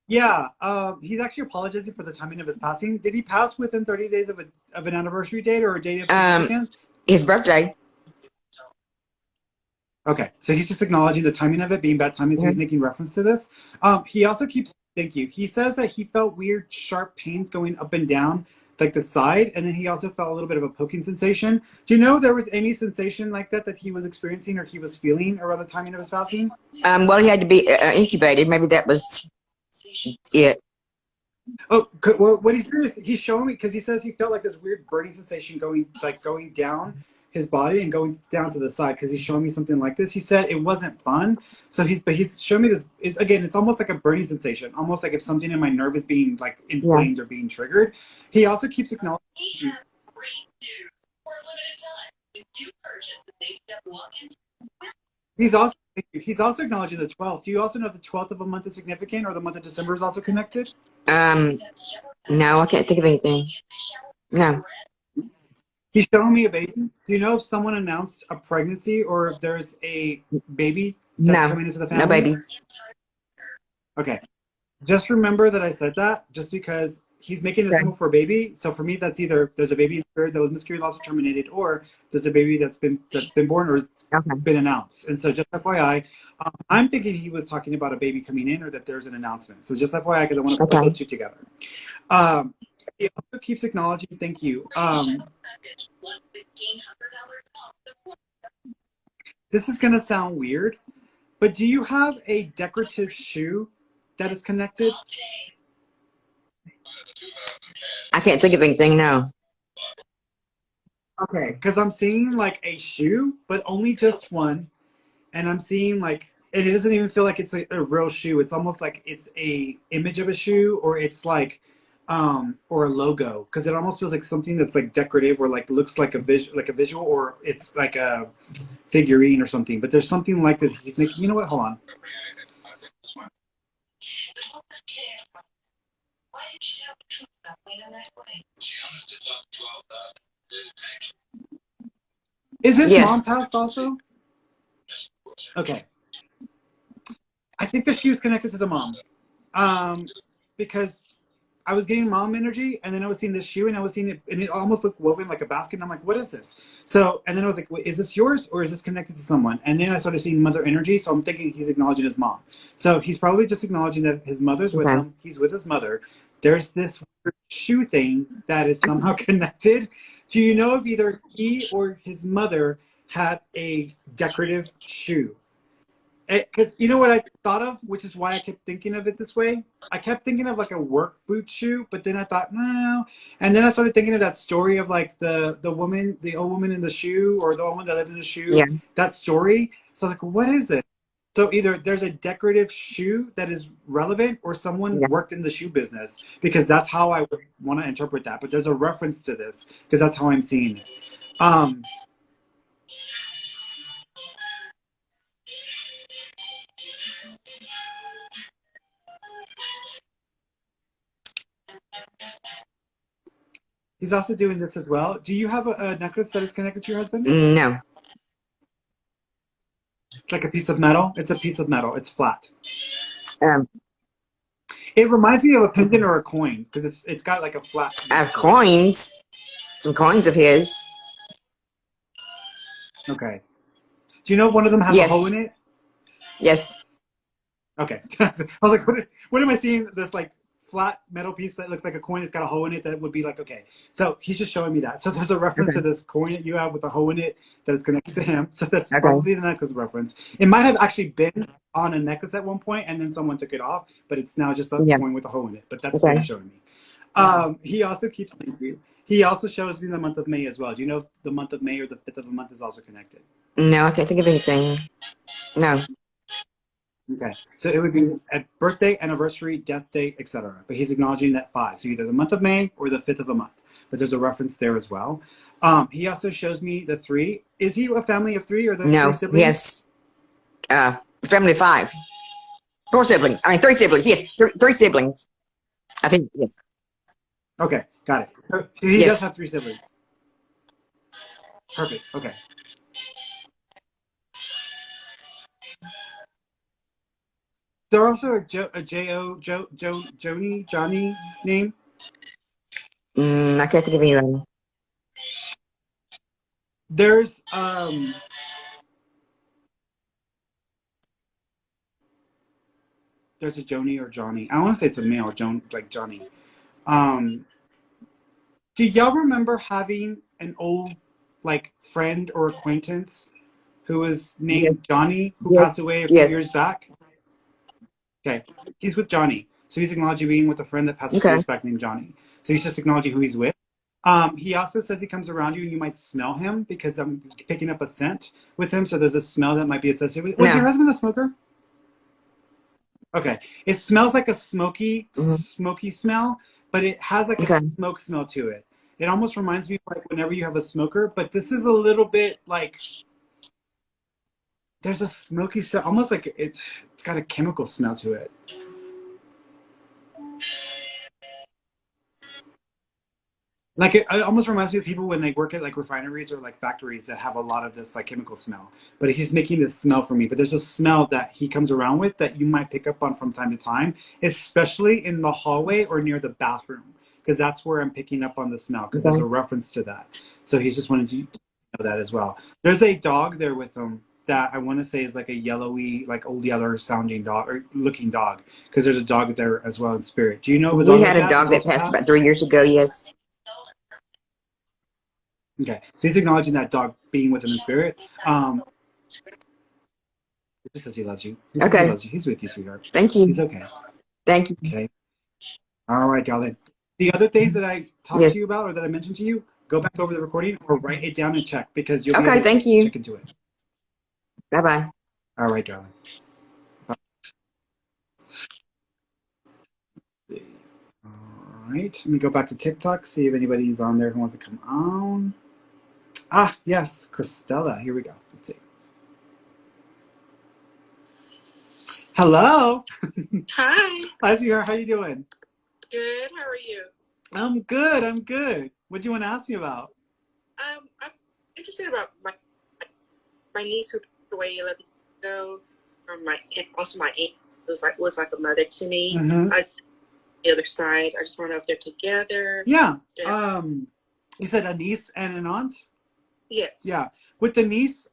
Yeah, he's actually apologizing for the timing of his passing. Did he pass within 30 days of an anniversary date or a date of Um, significance? his birthday. Okay, so he's just acknowledging the timing of it being bad timing, so he's Mhm. making reference to this. He also keeps, thank you. He says that he felt weird, sharp pains going up and down, like the side, and then he also felt a little bit of a poking sensation. Do you know there was any sensation like that that he was experiencing or he was feeling around the timing of his passing? Well, he had to be incubated. Maybe that was it. Oh, well, what he's doing is he's showing me because he says he felt like this weird burning sensation going down his body and going down to the side because he's showing me something like this. He said it wasn't fun, so he's showing me this. It's almost like a burning sensation, almost like if something in my nerve is being like Yeah. inflamed or being triggered. He also keeps acknowledging. He's also acknowledging the 12th. Do you also know the 12th of a month is significant, or the month of December is also connected? Um, no, I can't think of anything. No, He's showing me a baby. Do you know if someone announced a pregnancy or if there's a baby that's no, coming into the no family? baby. Okay. Just remember that I said that just because he's making a Okay. symbol for a baby. So for me, that's either there's a baby in spirit that was miscarried, lost, or terminated, or there's a baby that's been born or Okay. been announced. And so just FYI, I'm thinking he was talking about a baby coming in or that there's an announcement. So just FYI, because I want to put Okay. those two together. Um, he also keeps acknowledging, thank you. This is going to sound weird, but do you have a decorative shoe that is connected? I can't think of anything. No. Okay, because I'm seeing like a shoe, but only just one. And I'm seeing like, and it doesn't even feel like it's a real shoe. It's almost like it's a image of a shoe, or it's like, or a logo, because it almost feels like something that's like decorative, or like looks like a visual, or it's like a figurine or something. But there's something like this. He's making. You know what? Hold on. Is his mom Yes. passed also? Okay. I think the shoe is connected to the mom. Because I was getting mom energy, and then I was seeing this shoe, and I was seeing it, and it almost looked woven like a basket. And I'm like, what is this? So, and then I was like, wait, is this yours or is this connected to someone? And then I started seeing mother energy. So I'm thinking he's acknowledging his mom. So he's probably just acknowledging that his mother's with Okay. him. He's with his mother. There's this shoe thing that is somehow connected. Do you know if either he or his mother had a decorative shoe? Because you know what I thought of, which is why I kept thinking of it this way. I kept thinking of like a work boot shoe, but then I thought no, and then I started thinking of that story of like the woman, the old woman in the shoe, or the woman that lived in the shoe. Yeah. That story. So I was like, what is it? So either there's a decorative shoe that is relevant, or someone Yeah. worked in the shoe business, because that's how I would want to interpret that. But there's a reference to this because that's how I'm seeing it. Um, He's also doing this as well. Do you have a necklace that is connected to your husband? No. Like a piece of metal? It's a piece of metal. It's flat. Um, It reminds me of a pendant or a coin because it's got like a flat. I have coins. Some coins of his. Okay. Do you know if one of them has a hole Yes. in it? Yes. Okay. I was like, what am I seeing? This like flat metal piece that looks like a coin. It's got a hole in it. That would be like, okay. So he's just showing me that. So there's a reference Okay. to this coin that you have with a hole in it that is connected to him. So that's Okay. probably the necklace reference. It might have actually been on a necklace at one point, and then someone took it off, but it's now just a Yeah. coin with a hole in it. But that's Okay. what he's showing me. He also keeps thinking. He also shows me the month of May as well. Do you know if the month of May or the 5th of a month is also connected? No, I can't think of anything. No. Okay, so it would be a birthday, anniversary, death date, etc. But he's acknowledging that 5, so either the month of May or the 5th of a month. But there's a reference there as well. He also shows me the 3. Is he a family of 3 or the 3 No. siblings? Yes. Family of 5. 4 siblings. I mean, 3 siblings. Yes. Three siblings. I think. Yes. Okay, got it. So he Yes. does have 3 siblings. Perfect. Okay. Is there also a Johnny name? I can't think of anyone. There's there's a Joni or Johnny. I want to say it's a male, like Johnny. Um, do y'all remember having an old like friend or acquaintance who was Yes, named Johnny who yes, passed away a few years yes. back? Okay, he's with Johnny, so he's acknowledging being with a friend that passed a few Okay. years back named Johnny. So he's just acknowledging who he's with. He also says he comes around you and you might smell him because I'm picking up a scent with him. So there's a smell that might be associated with. Was your No. husband a smoker? Okay. It smells like a Hmm. smoky smell, but it has like a Okay. smoke smell to it. It almost reminds me of like whenever you have a smoker, but this is a little bit like there's a smoky smell, almost like it's got a chemical smell to it. Like it almost reminds me of people when they work at like refineries or like factories that have a lot of this like chemical smell. But he's making this smell for me. But there's a smell that he comes around with that you might pick up on from time to time, especially in the hallway or near the bathroom, because that's where I'm picking up on the smell because there's Okay. a reference to that. So he's just wanted you to know that as well. There's a dog there with him that I want to say is like a yellowy, like old yeller sounding dog or looking dog, because there's a dog there as well in spirit. Do you know of a We dog like had a that dog who's that also passed about passed? 3 years ago. Yes. Okay, so he's acknowledging that dog being with him in spirit. He just says he loves you. He says he Okay. loves you. He's with you, sweetheart. Thank He's you. okay. Thank you. Okay. All right, darling. The other things that I talked Yes. to you about or that I mentioned to you, go back over the recording or write it down and check because you'll be Okay. able to Thank you. check into it. Bye bye. All right, darling. Let's see. All right. Let me go back to TikTok, see if anybody's on there who wants to come on. Ah, yes, Christella. Here we go. Let's see. Hello. Hi. Hi, sweetheart. How you doing? Good. How are you? I'm good. I'm good. What do you want to ask me about? I'm interested about my niece who passed away 11 years ago. My aunt, also my aunt was like a mother to me. Mm-hmm. The other side. I just want to know if they're together. Yeah. Yeah. You said a niece and an aunt? Yes. Yeah. With the niece,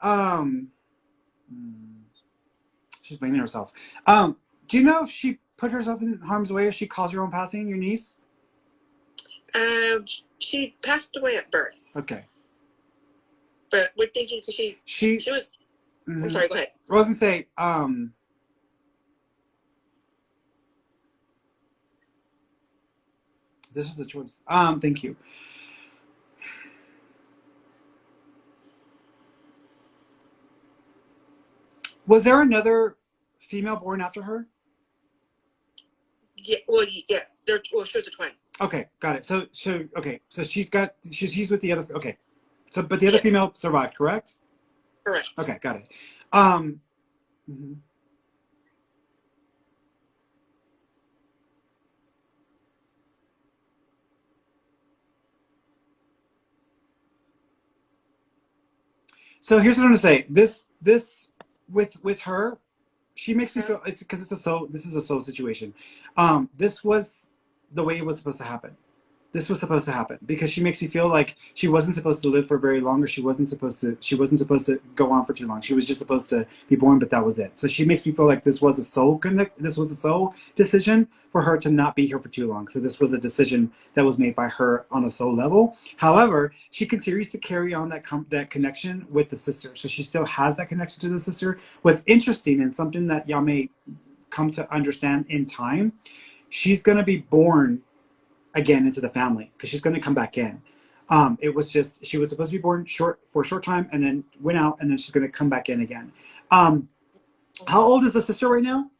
she's blaming herself. Do you know if she put herself in harm's way or she caused her own passing, your niece? She passed away at birth. Okay. But we're thinking because she was. Mm-hmm. I'm sorry. Go ahead. I was gonna say, this was a choice. Thank you. Was there another female born after her? Yeah. Well, yes. Well, she was a twin. Okay, got it. So she's with the other. Okay, so but the other female survived, correct? Correct. Okay, got it. Mhm. So here's what I'm gonna say. This with her, she makes me feel it's because it's a soul. This is a soul situation. This was the way it was supposed to happen. This was supposed to happen because she makes me feel like she wasn't supposed to live for very long, or she wasn't supposed to go on for too long. She was just supposed to be born, but that was it. So she makes me feel like this was a soul decision for her to not be here for too long. So this was a decision that was made by her on a soul level. However, she continues to carry on that connection with the sister. So she still has that connection to the sister. What's interesting and something that y'all may come to understand in time, she's going to be born again into the family because she's going to come back in. It was just she was supposed to be born for a short time and then went out, and then she's going to come back in again. How old is the sister right now?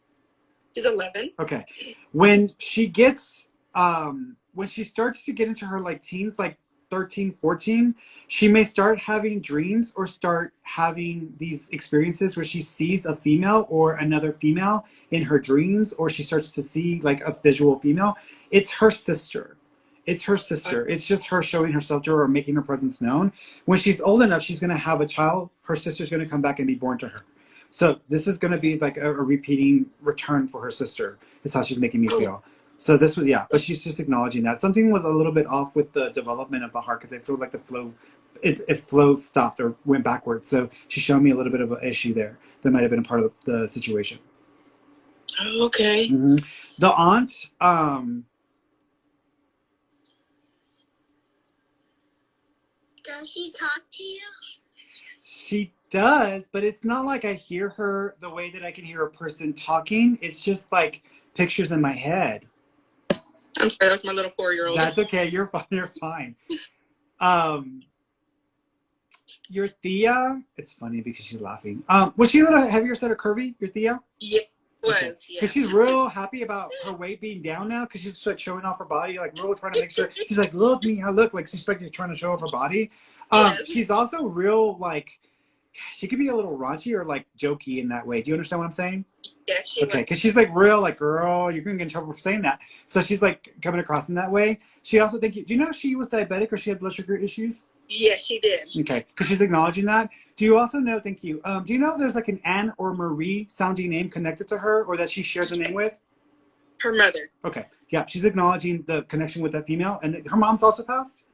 She's 11. Okay. When she gets when she starts to get into her like teens, like 13, 14, she may start having dreams or start having these experiences where she sees a female or another female in her dreams, or she starts to see like a visual female. It's her sister. It's her sister. It's just her showing herself to her or making her presence known. When she's old enough, she's going to have a child. Her sister's going to come back and be born to her. So this is going to be like a repeating return for her sister. Is how she's making me feel. So this was, yeah, but she's just acknowledging that something was a little bit off with the development of the heart because I feel like the flow, it flow stopped or went backwards. So she's showing me a little bit of an issue there that might have been a part of the situation. Oh, okay. Mm-hmm. The aunt, does she talk to you? she does, but it's not like I hear her the way that I can hear a person talking. It's just like pictures in my head. I'm sorry, that's my little 4-year-old. That's okay. You're fine. You're fine. Your Thea, it's funny because she's laughing. Was she a little heavier set or curvy, your Thea? Yeah, was, okay. yeah. Because she's real happy about her weight being down now because she's like showing off her body, like real trying to make sure. She's like, look me, I look. Like she's like trying to show off her body. Yes. She's also real, like, she could be a little raunchy or like jokey in that way. Do you understand what I'm saying? Yes, she okay, because she's like real, like, girl, you're gonna get in trouble for saying that. So she's like coming across in that way. She also do you know she was diabetic or she had blood sugar issues? Yes, she did. Okay, because she's acknowledging that. Do you also know, thank you, do you know if there's like an Anne or Marie sounding name connected to her or that she shares a name with? Her mother. Okay, yeah, she's acknowledging the connection with that female. And her mom's also passed?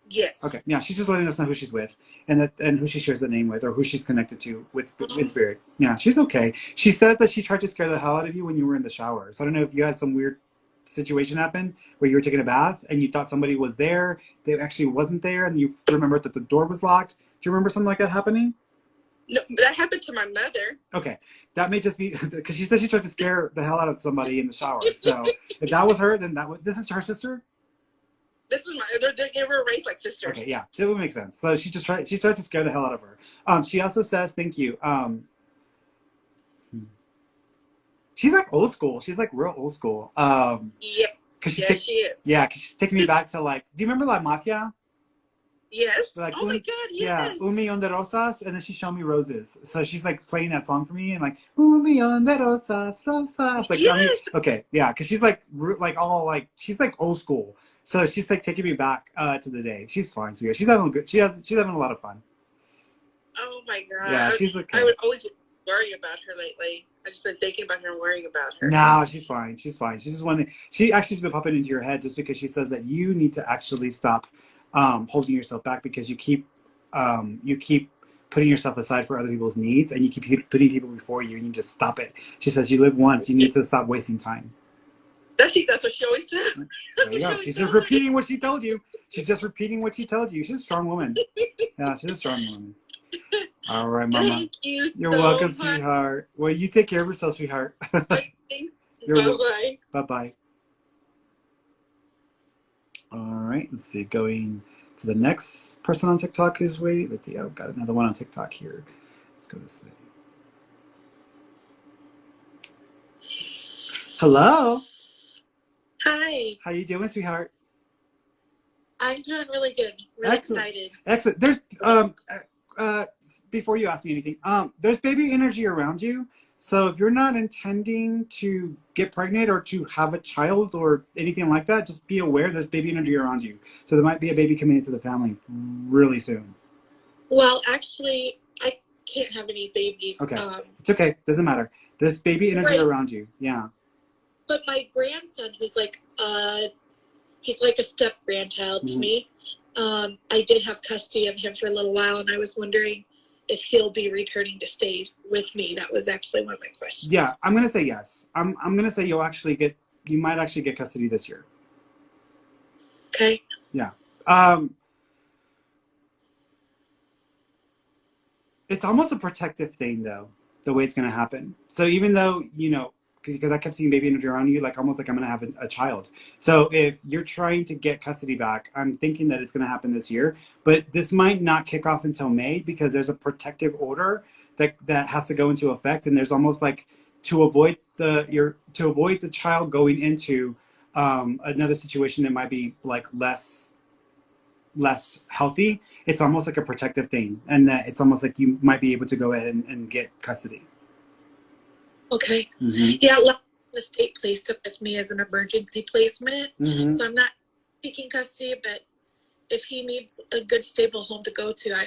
Yes. Okay, yeah, she's just letting us know who she's with and who she shares the name with or who she's connected to with spirit. Yeah, she's okay. She said that she tried to scare the hell out of you when you were in the shower. So I don't know if you had some weird situation happen where you were taking a bath and you thought somebody was there, they actually wasn't there, and you remembered that the door was locked. Do you remember something like that happening? No, that happened to my mother. Okay, that may just be because she said she tried to scare the hell out of somebody in the shower. So if that was her, then this is her sister. This is they were raised like sisters. Okay, yeah, so it would make sense. So she tried to scare the hell out of her. She also says, thank you. She's like old school. She's like real old school. Yeah. Yes, she is. Yeah, because she's taking me back to like, do you remember La Mafia? Yes. Like, oh my God, yes. Yeah, Un Millón de Rosas, and then she's showing me roses. So she's like playing that song for me and like, Un Millón de Rosas, Rosas. Like, yes. I mean, okay, yeah, because she's like all like, she's like old school. So she's like taking me back to the day. She's fine. So yeah, she's having good. She's having a lot of fun. Oh my God. Yeah, she's okay. I would always worry about her lately. I've just been thinking about her and worrying about her. No, she's fine. She's fine. She's just one. She actually has been popping into your head just because she says that you need to actually stop holding yourself back because you keep putting yourself aside for other people's needs and you keep putting people before you and you just stop it. She says you live once. You need to stop wasting time. That's what she always does. There you go. She's just repeating what she told you. She's just repeating what she told you. She's a strong woman. Yeah, she's a strong woman. All right, Mama. Thank you. You're welcome, sweetheart. Well, you take care of yourself, sweetheart. Bye-bye. Bye-bye. All right, let's see. Going to the next person on TikTok who's waiting. Let's see. I've got another one on TikTok here. Let's go this way. Hello. Hi. How you doing, sweetheart? I'm doing really good. Really excited. Excellent. There's before you ask me anything, there's baby energy around you. So if you're not intending to get pregnant or to have a child or anything like that, just be aware there's baby energy around you. So there might be a baby coming into the family really soon. Well, actually, I can't have any babies. Okay. It's okay. Doesn't matter. There's baby energy around you. Yeah. But my grandson, who's like, he's like a step grandchild to me. I did have custody of him for a little while, and I was wondering if he'll be returning to stay with me. That was actually one of my questions. Yeah, I'm gonna say yes. I'm gonna say you might actually get custody this year. Okay. Yeah. It's almost a protective thing though, the way it's gonna happen. So even though, because I kept seeing baby energy around you, like almost like I'm going to have a child. So if you're trying to get custody back, I'm thinking that it's going to happen this year, but this might not kick off until May because there's a protective order that has to go into effect. And there's almost like to avoid the child going into another situation that might be like less healthy. It's almost like a protective thing. And that it's almost like you might be able to go ahead and get custody. Okay. Yeah, the state placed it with me as an emergency placement. So I'm not seeking custody, but if he needs a good, stable home to go to,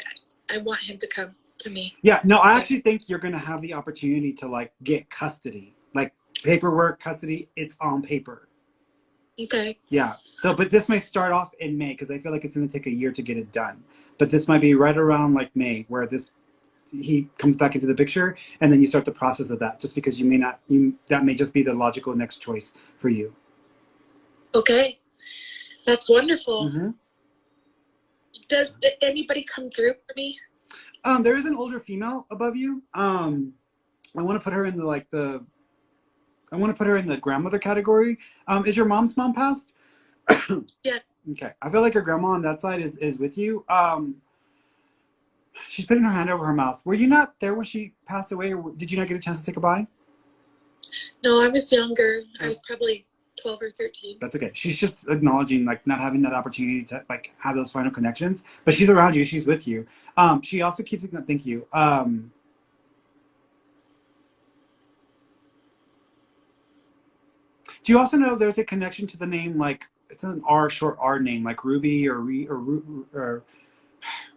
I want him to come to me. Yeah, no, I actually think you're going to have the opportunity to like get custody, like paperwork, custody. It's on paper. Okay. Yeah. So, but this may start off in May because I feel like it's going to take a year to get it done. But this might be right around like May where he comes back into the picture, and then you start the process of that. Just because that may just be the logical next choice for you. Okay, that's wonderful. Mm-hmm. Does anybody come through for me? There is an older female above you. I want to put her in the grandmother category. Is your mom's mom passed? Yeah. Okay. I feel like your grandma on that side is with you. She's putting her hand over her mouth. Were you not there when she passed away, or did you not get a chance to say goodbye? No, I was younger. I was probably 12 or 13. That's okay. She's just acknowledging like not having that opportunity to like have those final connections. But she's around you. She's with you. She also keeps thank you. Do you also know there's a connection to the name, like it's an short R name, like Ruby or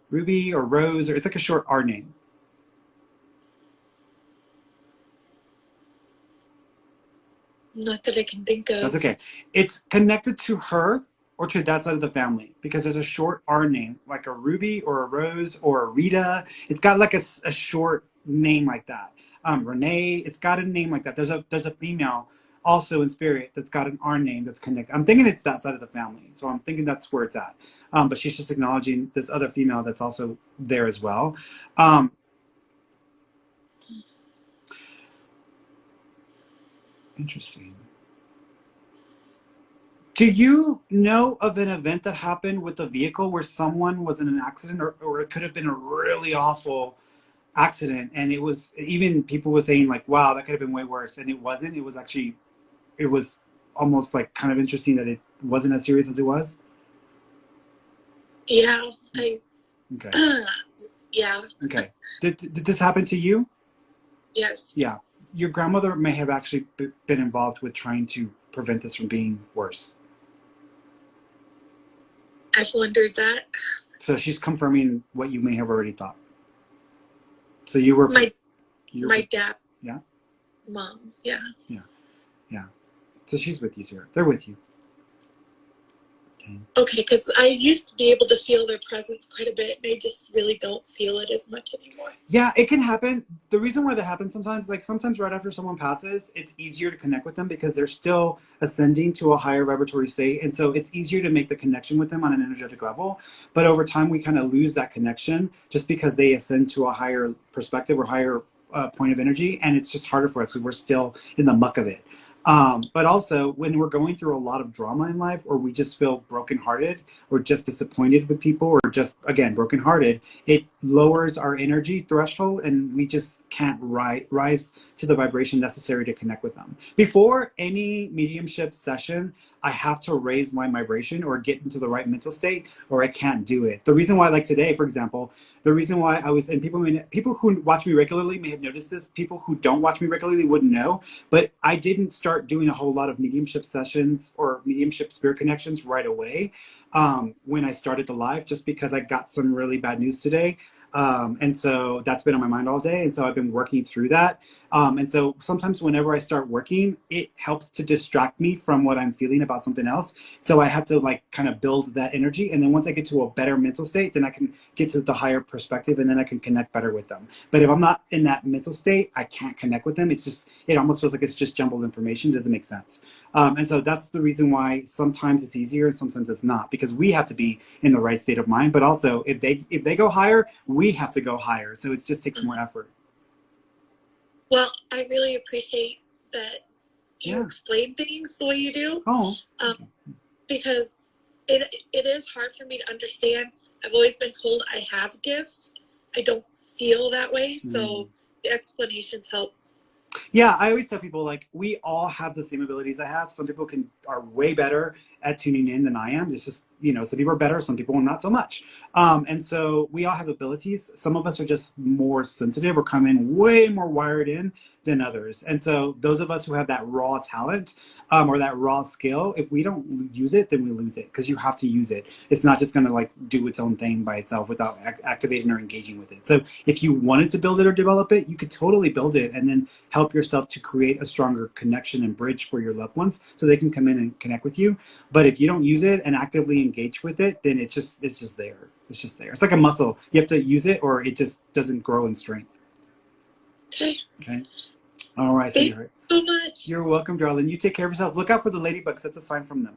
Ruby or Rose, or it's like a short R name? Not that I can think of. That's okay. It's connected to her or to that side of the family because there's a short R name, like a Ruby or a Rose or a Rita. It's got like a short name like that. Renee, it's got a name like that. There's a female also in spirit that's got an R name that's connected. I'm thinking it's that side of the family. So I'm thinking that's where it's at. But she's just acknowledging this other female that's also there as well. Interesting. Do you know of an event that happened with a vehicle where someone was in an accident, or it could have been a really awful accident, and it was, even people were saying like, wow, that could have been way worse, and it wasn't. It was almost like kind of interesting that it wasn't as serious as it was. Yeah, Okay. Yeah. Okay. Did this happen to you? Yes. Yeah. Your grandmother may have actually been involved with trying to prevent this from being worse. I've wondered that. So she's confirming what you may have already thought. So you were my dad. Yeah. Mom. Yeah. Yeah. Yeah. So she's with you, sir. They're with you. Okay, because I used to be able to feel their presence quite a bit, and I just really don't feel it as much anymore. Yeah, it can happen. The reason why that happens sometimes, like sometimes right after someone passes, it's easier to connect with them because they're still ascending to a higher vibratory state. And so it's easier to make the connection with them on an energetic level. But over time, we kind of lose that connection just because they ascend to a higher perspective or higher point of energy. And it's just harder for us because we're still in the muck of it. But also when we're going through a lot of drama in life, or we just feel brokenhearted or just disappointed with people, or just, again, brokenhearted, it lowers our energy threshold and we just can't rise to the vibration necessary to connect with them. Before any mediumship session, I have to raise my vibration or get into the right mental state, or I can't do it. The reason why, like today, for example, the reason why I was, and people who watch me regularly may have noticed this, people who don't watch me regularly wouldn't know, but I didn't start doing a whole lot of mediumship sessions or mediumship spirit connections right away when I started the live, just because I got some really bad news today. And so that's been on my mind all day. And so I've been working through that. And so sometimes whenever I start working, it helps to distract me from what I'm feeling about something else. So I have to like kind of build that energy. And then once I get to a better mental state, then I can get to the higher perspective and then I can connect better with them. But if I'm not in that mental state, I can't connect with them. It almost feels like it's just jumbled information. It doesn't make sense. And so that's the reason why sometimes it's easier and sometimes it's not, because we have to be in the right state of mind. But also if they go higher, we have to go higher. So it just takes more effort. Well, I really appreciate that you explain things the way you do. Because it is hard for me to understand. I've always been told I have gifts. I don't feel that way. So the explanations help. Yeah, I always tell people like we all have the same abilities I have. Some people are way better at tuning in than I am. It's just, some people are better, some people not so much. And so we all have abilities. Some of us are just more sensitive or come in way more wired in than others. And so those of us who have that raw talent or that raw skill, if we don't use it, then we lose it because you have to use it. It's not just going to like do its own thing by itself without activating or engaging with it. So if you wanted to build it or develop it, you could totally build it and then help yourself to create a stronger connection and bridge for your loved ones so they can come in and connect with you. But if you don't use it and actively engage with it, then it's just there. It's just there. It's like a muscle. You have to use it or it just doesn't grow in strength. Okay. All right, sweetheart. Thank you so much. You're welcome, darling. You take care of yourself. Look out for the ladybugs. That's a sign from them.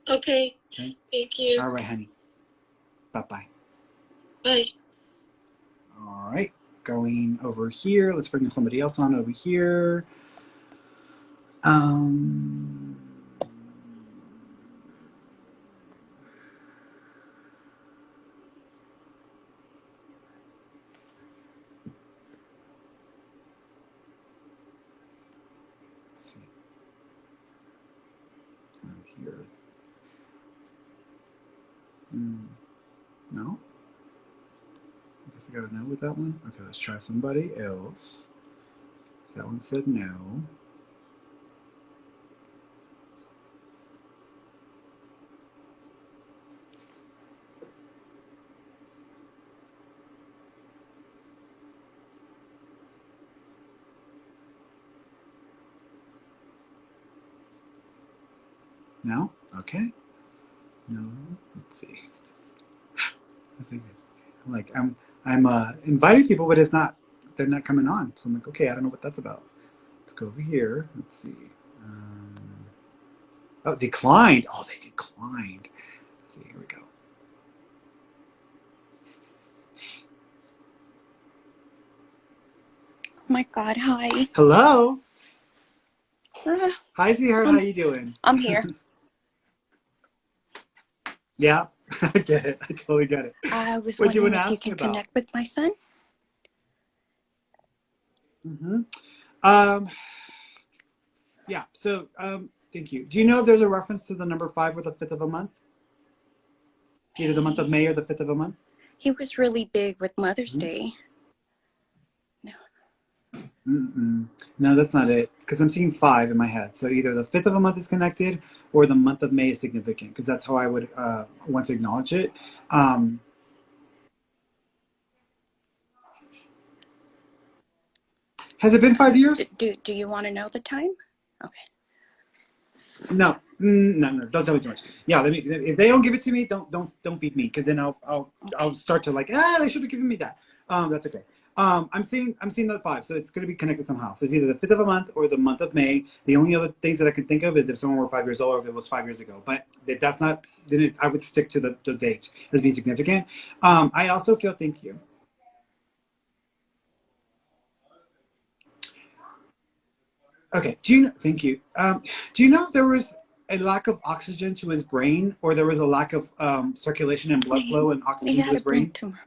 Okay. Thank you. All right, honey. Bye-bye. Bye. All right. Going over here. Let's bring somebody else on over here. Let's see. Over here. No? I guess I got a no with that one. Okay, let's try somebody else. That one said no. No? Okay. No. Let's see. That's good. Like I'm inviting people, but they're not coming on. So I'm like, okay, I don't know what that's about. Let's go over here. Let's see. Oh, declined. Oh, they declined. Let's see. Here we go. Oh my God, hi. Hello. Hi, sweetheart. How you doing? I'm here. Yeah, I get it. I totally get it. I was What do you wondering want to if you ask me can about? connect with my son. Yeah, so thank you. Do you know if there's a reference to the number 5 or the 5th of a month? Either the month of May or the 5th of a month? He was really big with Mother's Day. No, that's not it. Because I'm seeing 5 in my head. So either the 5th of a month is connected or the month of May is significant. Because that's how I would want to acknowledge it. Has it been 5 years? Do you want to know the time? Okay. No. No. Don't tell me too much. Yeah, if they don't give it to me, don't feed me. Because then I'll start to like, they should have given me that. That's okay. I'm seeing that 5, so it's going to be connected somehow. So it's either the 5th of a month or the month of May. The only other things that I can think of is if someone were 5 years old or if it was 5 years ago. But if that's not, then I would stick to the date as being significant. I also feel, thank you. Okay, thank you. Do you know if there was a lack of oxygen to his brain or there was a lack of circulation and blood flow and oxygen to his brain? Tumor.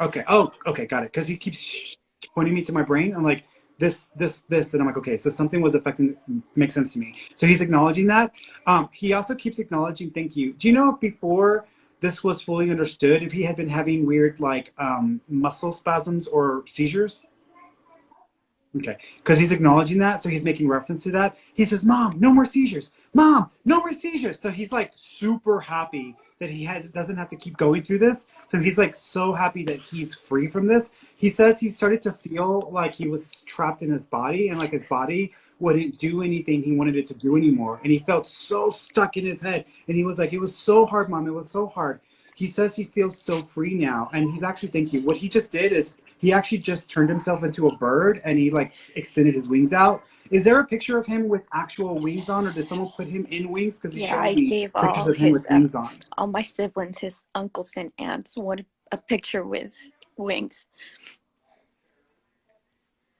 Okay. Oh, okay. Got it. Because he keeps pointing me to my brain. I'm like, this. And I'm like, okay, so something was affecting this. Makes sense to me. So he's acknowledging that. He also keeps acknowledging, thank you. Do you know if before this was fully understood, if he had been having weird like muscle spasms or seizures? Okay, because he's acknowledging that, so he's making reference to that. He says, "Mom, no more seizures. Mom, no more seizures." So he's like super happy that he doesn't have to keep going through this. So he's like so happy that he's free from this. He says he started to feel like he was trapped in his body and like his body wouldn't do anything he wanted it to do anymore. And he felt so stuck in his head. And he was like, "It was so hard, Mom. It was so hard." He says he feels so free now. And he's actually thinking what he just did is he actually just turned himself into a bird and he like extended his wings out. Is there a picture of him with actual wings on, or did someone put him in wings? Because he showed me gave pictures of him with wings on. All my siblings, his uncles and aunts, a picture with wings.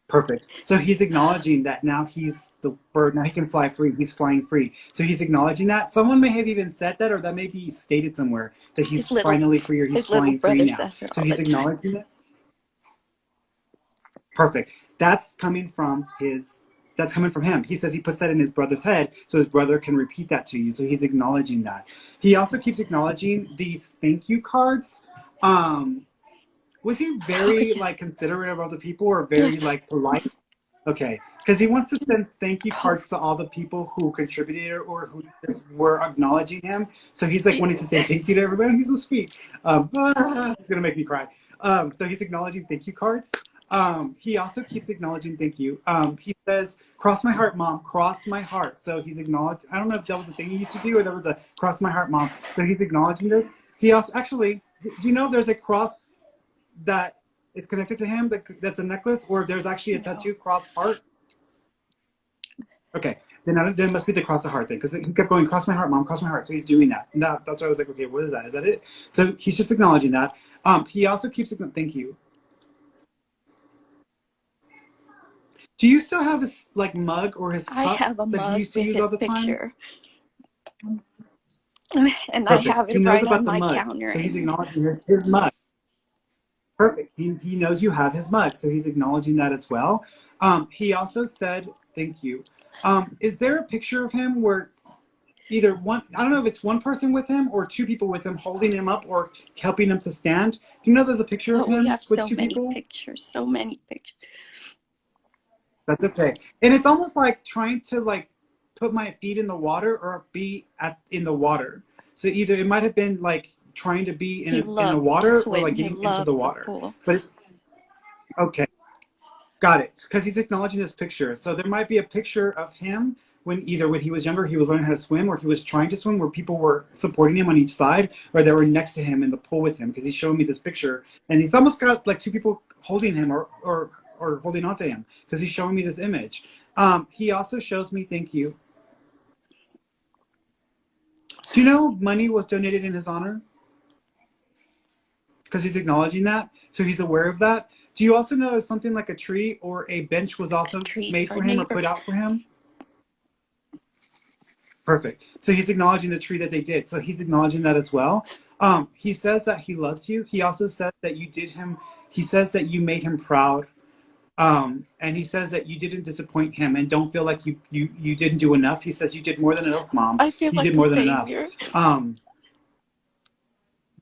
Perfect. So he's acknowledging that now he's the bird. Now he can fly free. He's flying free. So he's acknowledging that. Someone may have even said that, or that may be stated somewhere that he's finally free or he's flying free now. So he's acknowledging that. Perfect. That's coming from him. He says he puts that in his brother's head so his brother can repeat that to you. So he's acknowledging that. He also keeps acknowledging these thank you cards. Was he Oh, very yes. considerate of other people or very Yes. polite? Okay, because he wants to send thank you Oh, cards to all the people who contributed or who just were acknowledging him. So he's wanting to say thank you to everybody. He's so sweet. He's gonna make me cry. So he's acknowledging thank you cards. He also keeps acknowledging thank you. He says, "Cross my heart, mom. Cross my heart." So he's acknowledged. I don't know if that was a thing he used to do or that was a cross my heart, mom. So he's acknowledging this. He also actually, do you know there's a cross that is connected to him that's a necklace, or there's actually a no. tattoo cross heart? Okay, then it must be the cross the heart thing because he kept going cross my heart, mom, cross my heart. So he's doing that. And that's why I was like, okay, what is that? Is that it? So he's just acknowledging that. He also keeps thank you. Do you still have his mug or his I cup have a that he mug used to with use all his the time? picture, and I Perfect. have He it knows right about on the my mug, counter. so he's And acknowledging his mug. Perfect. He knows you have his mug, so he's acknowledging that as well. He also said thank you. Is there a picture of him where either one, I don't know if it's one person with him or two people with him holding him up or helping him to stand? Do you know there's a picture of oh, we him have with so two many people? pictures, so many pictures. That's okay. And it's almost like trying to put my feet in the water or be in the water. So either it might have been trying to be He in the loved to water or swim. He getting into the loved the water. pool. But it's okay. Got it. Because he's acknowledging this picture. So there might be a picture of him when he was younger, he was learning how to swim, or he was trying to swim, where people were supporting him on each side, or they were next to him in the pool with him. Because he's showing me this picture, and he's almost got two people holding him or holding on to him. Because he's showing me this image. He also shows me thank you. Do you know money was donated in his honor? Because he's acknowledging that, so he's aware of that. Do you also know something like a tree or a bench was A also tree made for for him or put neighbors. out for him? Perfect. So he's acknowledging the tree that they did. So he's acknowledging that as well. He says that he loves you. He also says that you did him. He says that you made him proud. And he says that you didn't disappoint him and don't feel like you didn't do enough. He says you did more than enough, mom. I feel You did like a more than enough. failure.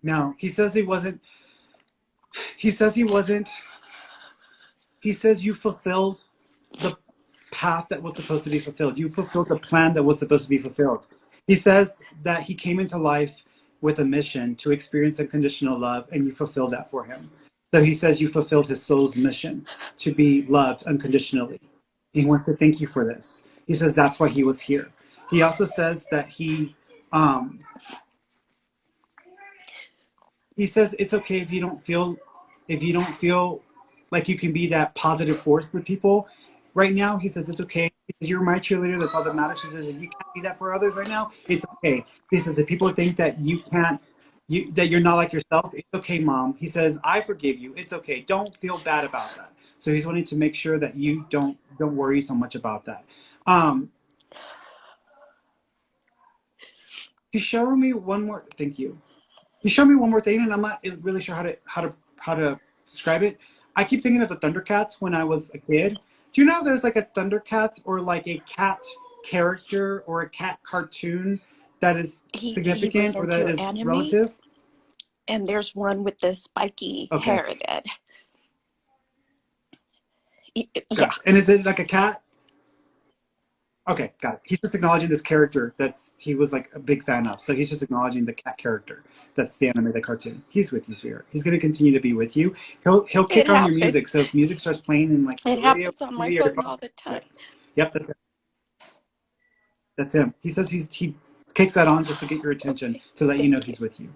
No, he says he wasn't. He says he wasn't. He says you fulfilled the path that was supposed to be fulfilled. You fulfilled the plan that was supposed to be fulfilled. He says that he came into life with a mission to experience unconditional love, and you fulfilled that for him. So he says you fulfilled his soul's mission to be loved unconditionally. He wants to thank you for this. He says that's why he was here. He also says that um, he says it's okay if you don't feel like you can be that positive force with people right now. He says it's okay because you're my cheerleader. That's all that matters. He says if you can't be that for others right now, it's okay. He says if people think that you can't, that you're not like yourself, it's okay, mom. He says I forgive you. It's okay. Don't feel bad about that. So he's wanting to make sure that you don't worry so much about that. He's showing me one more. Thank you. You showed me one more thing, and I'm not really sure how to describe it. I keep thinking of the Thundercats when I was a kid. Do you know there's like a Thundercats or like a cat character or a cat cartoon that is He was significant or that into is anime, relative? and there's one with the spiky Okay, hair that. Yeah. got it. And is it like a cat? Okay, got it. He's just acknowledging this character he was like a big fan of. So he's just acknowledging the cat character. That's the anime, the cartoon. He's with you, sweetheart. He's going to continue to be with you. He'll It kick on your music. happens. So if music starts playing in the It radio, happens on my TV, or your phone phone, all the time. yep, that's it. That's him. He says he kicks that on just to get your attention, Okay. to let you know Thank you. he's with you.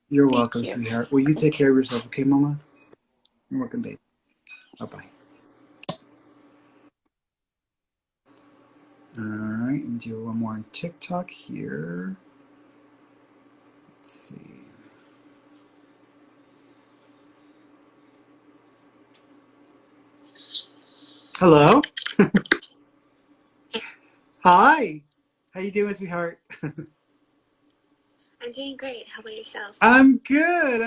You're Thank welcome, you. sweetheart. Will you take Okay. care of yourself, okay, Mama? You're welcome, babe. Bye-bye. All right, and do one more on TikTok here. Let's see. Hello. Hi. How you doing, sweetheart? I'm doing great. How about yourself? I'm good.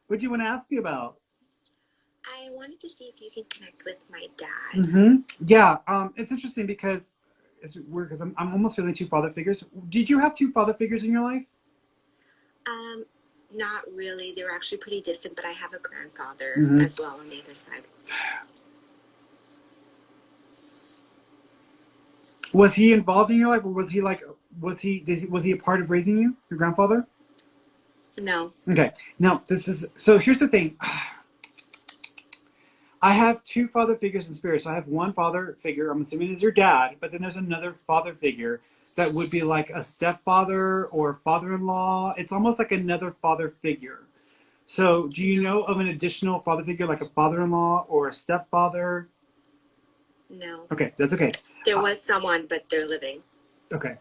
What do you want to ask me about? I wanted to see if you can connect with my dad. Mm-hmm. Yeah. It's interesting because it's weird because I'm almost feeling two father figures. Did you have two father figures in your life? Not really. They were actually pretty distant, but I have a grandfather Mm-hmm. as well on the other side. Was he involved in your life, or was he a part of raising you, your grandfather? No. Okay. Now this is so. Here's the thing. I have two father figures in spirit. So I have one father figure, I'm assuming is your dad, but then there's another father figure that would be like a stepfather or father-in-law. It's almost like another father figure. So do you know of an additional father figure like a father-in-law or a stepfather? No. Okay, that's okay. There was someone, but they're living. Okay.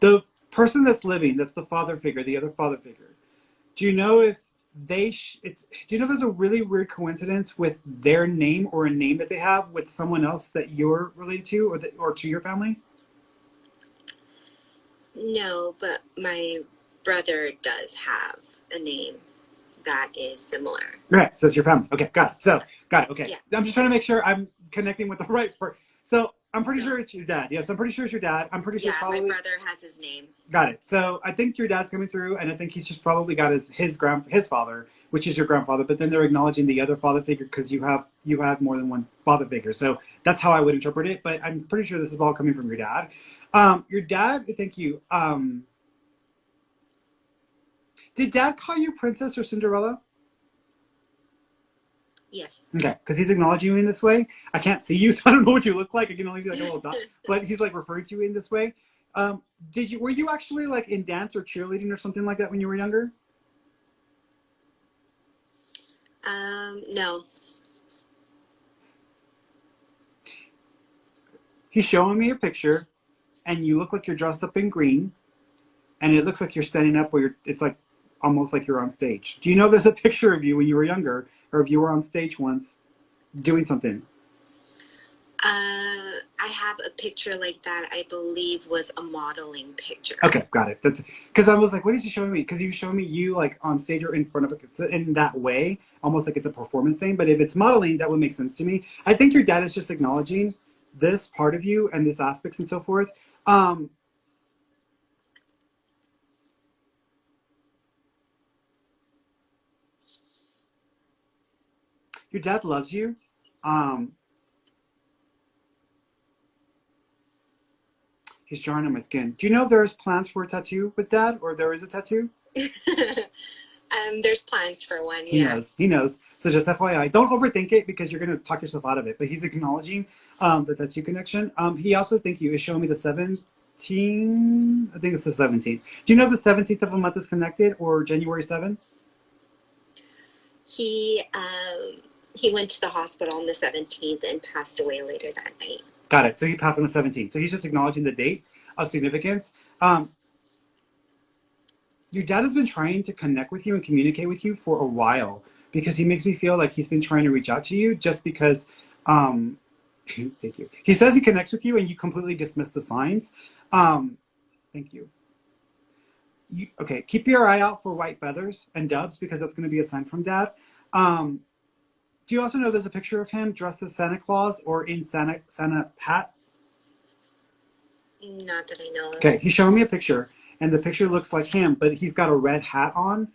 The person that's living, that's the father figure, the other father figure. Do you know if do you know there's a really weird coincidence with their name or a name that they have with someone else that you're related to or to your family? No, but my brother does have a name that is similar. Right, so it's your family. Okay, got it. So, got it. Okay. Yeah. I'm just trying to make sure I'm connecting with the right person. So, I'm pretty sure it's your dad. Yes, I'm pretty sure it's your dad. I'm pretty sure Yeah, probably. my brother has his name. Got it. So, I think your dad's coming through, and I think he's just probably got his father, which is your grandfather. But then they're acknowledging the other father figure because you have more than one father figure. So that's how I would interpret it. But I'm pretty sure this is all coming from your dad. Your dad. Thank you. Did dad call you princess or Cinderella? Yes. Okay, because he's acknowledging you in this way. I can't see you, so I don't know what you look like. I can only see like a little dot. But he's like referring to you in this way. Were you actually like in dance or cheerleading or something like that when you were younger? No. He's showing me a picture, and you look like you're dressed up in green, and it looks like you're standing up where it's like almost like you're on stage. Do you know there's a picture of you when you were younger, or if you were on stage once doing something? I have a picture like that. I believe was a modeling picture. Okay, got it. That's because I was like, what is he showing me? Because he was showing me you like on stage or in front of it in that way, almost like it's a performance thing. But if it's modeling, that would make sense to me. I think your dad is just acknowledging this part of you and these aspects and so forth. Your dad loves you. He's drawing on my skin. Do you know if there's plans for a tattoo with dad, or there is a tattoo? There's plans for one. He knows. He knows. So just FYI, don't overthink it because you're going to talk yourself out of it. But he's acknowledging the tattoo connection. He also, thank you, is showing me the 17th. I think it's the 17th. Do you know if the 17th of a month is connected or January 7th? He went to the hospital on the 17th and passed away later that night. Got it. So he passed on the 17th. So he's just acknowledging the date of significance. Your dad has been trying to connect with you and communicate with you for a while because he makes me feel like he's been trying to reach out to you just because thank you. He says he connects with you and you completely dismiss the signs. Thank you. Okay, keep your eye out for white feathers and doves because that's going to be a sign from dad. Do you also know there's a picture of him dressed as Santa Claus or in Santa hat? Not that I know of. Okay, he's showing me a picture, and the picture looks like him, but he's got a red hat on,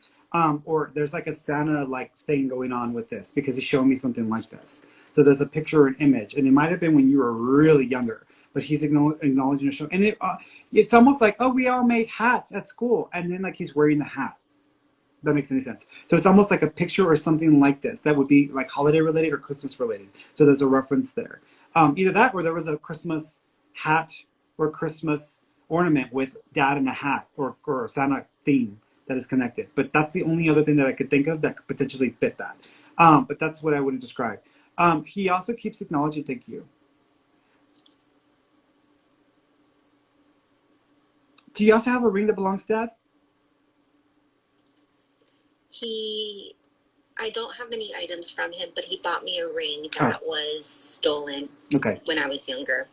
or there's like a Santa-like thing going on with this because he's showing me something like this. So there's a picture or an image, and it might have been when you were really younger, but he's acknowledging the show. And it's almost like, oh, we all made hats at school, and then like he's wearing the hat. That makes any sense. So it's almost like a picture or something like this that would be like holiday related or Christmas related. So there's a reference there. Either that or there was a Christmas hat or Christmas ornament with dad in a hat or Santa theme that is connected. But that's the only other thing that I could think of that could potentially fit that. But that's what I would describe. He also keeps acknowledging, thank you. Do you also have a ring that belongs to dad? I don't have many items from him, but he bought me a ring that was stolen when I was younger.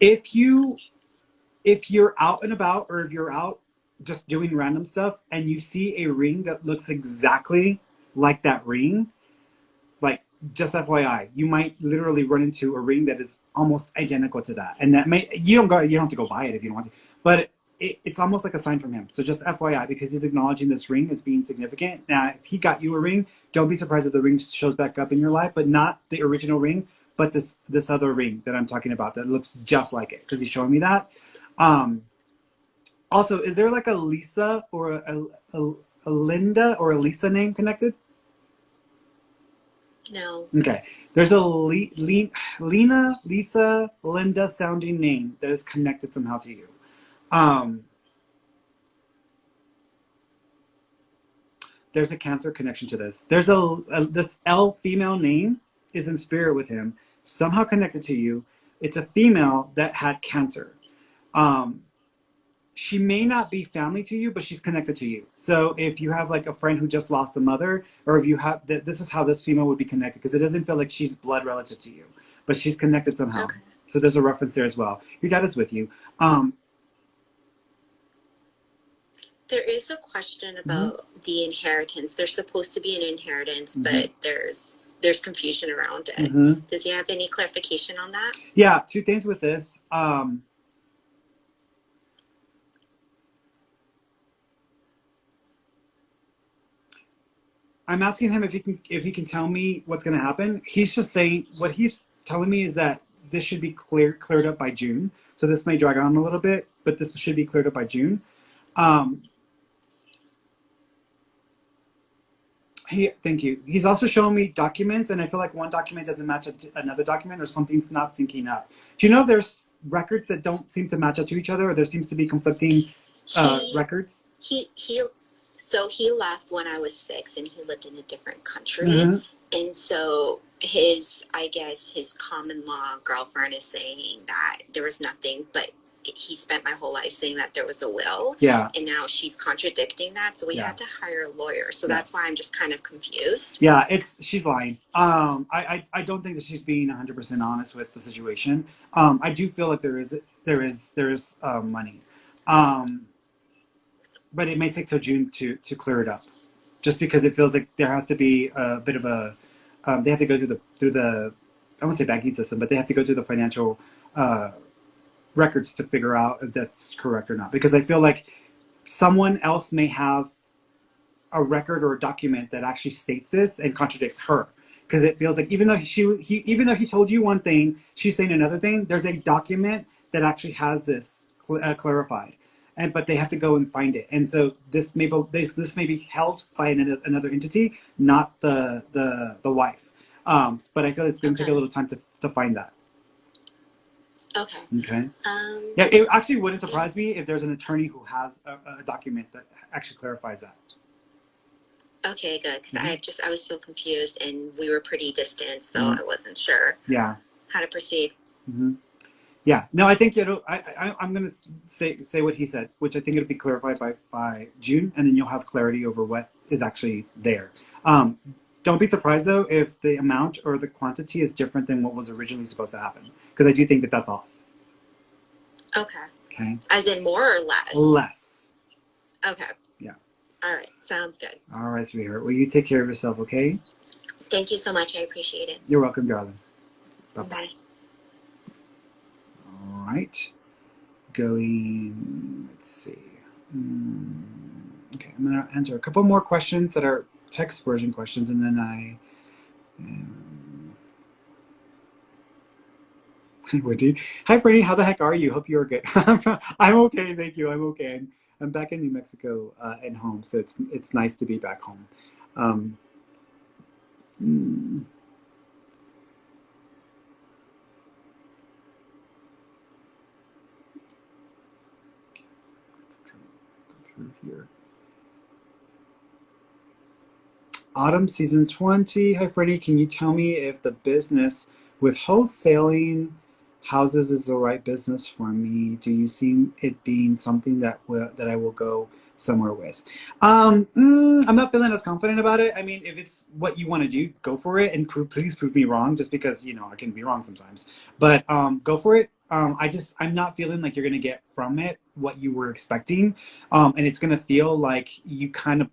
if you're out and about, or if you're out just doing random stuff and you see a ring that looks exactly like that ring, like, just FYI, you might literally run into a ring that is almost identical to that, and that may you don't have to go buy it if you don't want to, but it's almost like a sign from him. So just FYI, because he's acknowledging this ring as being significant. Now, if he got you a ring, don't be surprised if the ring shows back up in your life, but not the original ring, but this other ring that I'm talking about that looks just like it, because he's showing me that. Also, is there like a Lisa or a Linda or a Lisa name connected? No. Okay. There's a Lena, Lisa, Linda sounding name that is connected somehow to you. There's a Cancer connection to this. There's this L female name is in spirit with him, somehow connected to you. It's a female that had cancer. She may not be family to you, but she's connected to you. So if you have like a friend who just lost a mother, or if you have, this is how this female would be connected, because it doesn't feel like she's blood relative to you, but she's connected somehow. Okay. So there's a reference there as well. Your dad is with you. There is a question about the inheritance. There's supposed to be an inheritance, but there's confusion around it. Does he have any clarification on that? Yeah, two things with this. I'm asking him if he can tell me what's going to happen. He's just saying, what he's telling me is that this should be cleared up by June. So this may drag on a little bit, but this should be cleared up by June. Thank you. He's also showing me documents, and I feel like one document doesn't match another document, or something's not syncing up. Do you know if there's records that don't seem to match up to each other, or there seems to be conflicting records? So he left when I was 6, and he lived in a different country. And so his common law girlfriend is saying that there was nothing, but he spent my whole life saying that there was a will. Yeah. And now she's contradicting that. So we had to hire a lawyer. So that's why I'm just kind of confused. Yeah, she's lying. I don't think that she's being 100% honest with the situation. I do feel like there is money. But it may take till June to clear it up, just because it feels like there has to be a bit of a they have to go through the I won't say banking system, but they have to go through the financial records to figure out if that's correct or not. Because I feel like someone else may have a record or a document that actually states this and contradicts her. Because it feels like even though he told you one thing, she's saying another thing. There's a document that actually has this clarified. But they have to go and find it, and so this may be held by another entity, not the wife. But I feel it's going to take a little time to find that. Okay. Okay. Yeah, it actually wouldn't surprise me if there's an attorney who has a document that actually clarifies that. Okay, good. Because I was so confused, and we were pretty distant, so I wasn't sure. Yeah. How to proceed. Yeah, no, I think I'm going to say what he said, which I think it'll be clarified by June, and then you'll have clarity over what is actually there. Don't be surprised, though, if the amount or the quantity is different than what was originally supposed to happen, because I do think that that's off. Okay. As in more or less? Less. Okay. Yeah. All right. Sounds good. All right, sweetheart. Well, you take care of yourself, okay? Thank you so much. I appreciate it. You're welcome, darling. Bye-bye. Bye. All right. Let's see. Okay, I'm going to answer a couple more questions that are text version questions, and then Wendy. Hi, Ferny. How the heck are you? Hope you're good. I'm okay, thank you. I'm okay. I'm back in New Mexico and home, so it's nice to be back home. Here. Autumn season 20. Hi, Freddie. Can you tell me if the business with wholesaling houses is the right business for me? Do you see it being something that I will go somewhere with? I'm not feeling as confident about it. I mean, if it's what you want to do, go for it, and please prove me wrong. Just because I can be wrong sometimes, but go for it. I'm not feeling like you're going to get from it what you were expecting. And it's going to feel like you kind of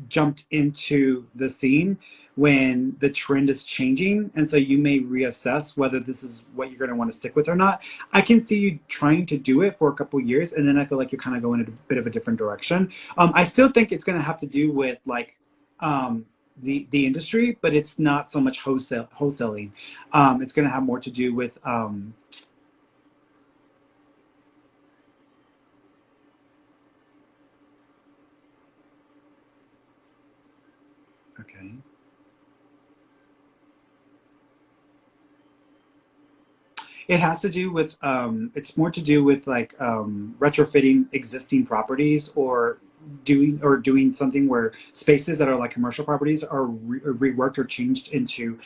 jumped into the scene when the trend is changing, and so you may reassess whether this is what you're going to want to stick with or not. I can see you trying to do it for a couple years, and then I feel like you're kind of going in a bit of a different direction. I still think it's going to have to do with like the industry, but it's not so much wholesaling. It's going to have more to do with okay. It has to do with it's more to do with like retrofitting existing properties, or doing something where spaces that are like commercial properties are reworked or changed into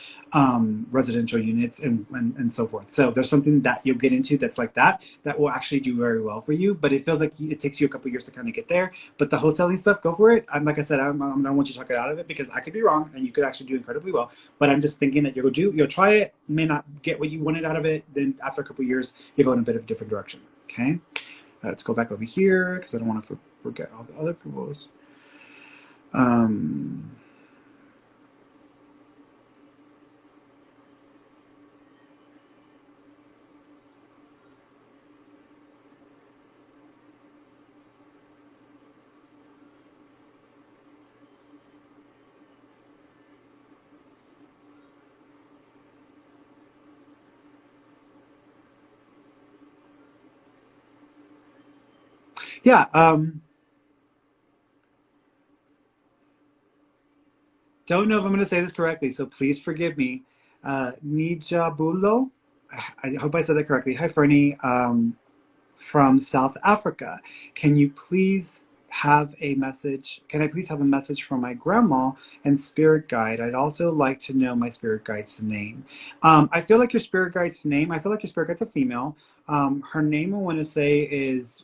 residential units, and so forth. So there's something that you'll get into that's like that will actually do very well for you, but it feels like it takes you a couple years to kind of get there. But the wholesaling stuff, go for it. Like I said, I don't want you to talk it out of it, because I could be wrong and you could actually do incredibly well. But I'm just thinking that you'll try it, may not get what you wanted out of it, then after a couple years you go in a bit of a different direction. Okay, let's go back over here because I don't want to forget all the other people's. Yeah, don't know if I'm going to say this correctly, so please forgive me. Nijabulo, I hope I said that correctly. Hi, Ferny, from South Africa. Can you please have a message? Can I please have a message from my grandma and spirit guide? I'd also like to know my spirit guide's name. I feel like your spirit guide's name, I feel like your spirit guide's a female. Her name, I want to say, is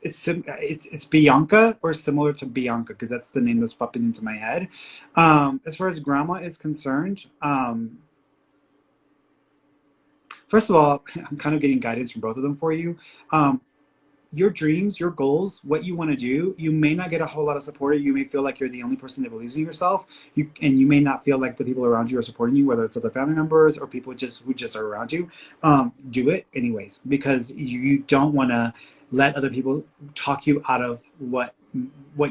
it's Bianca, or similar to Bianca, because that's the name that's popping into my head. As far as grandma is concerned, first of all, I'm kind of getting guidance from both of them for you. Your dreams, your goals, what you want to do, you may not get a whole lot of support. You may feel like you're the only person that believes in yourself. And you may not feel like the people around you are supporting you, whether it's other family members or people who just are around you. Do it anyways, because you don't want to let other people talk you out of what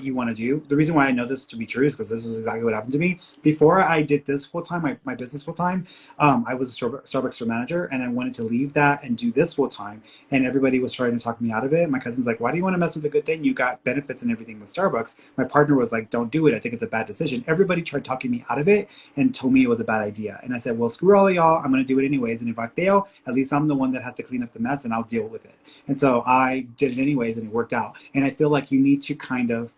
you want to do. The reason why I know this to be true is because this is exactly what happened to me. Before I did this full time, my business full time, I was a Starbucks store manager, and I wanted to leave that and do this full time. And everybody was trying to talk me out of it. My cousin's like, "Why do you want to mess with a good thing? You got benefits and everything with Starbucks." My partner was like, "Don't do it. I think it's a bad decision." Everybody tried talking me out of it and told me it was a bad idea. And I said, "Well, screw all of y'all. I'm going to do it anyways. And if I fail, at least I'm the one that has to clean up the mess, and I'll deal with it." And so I did it anyways, and it worked out. And I feel like you need to kind of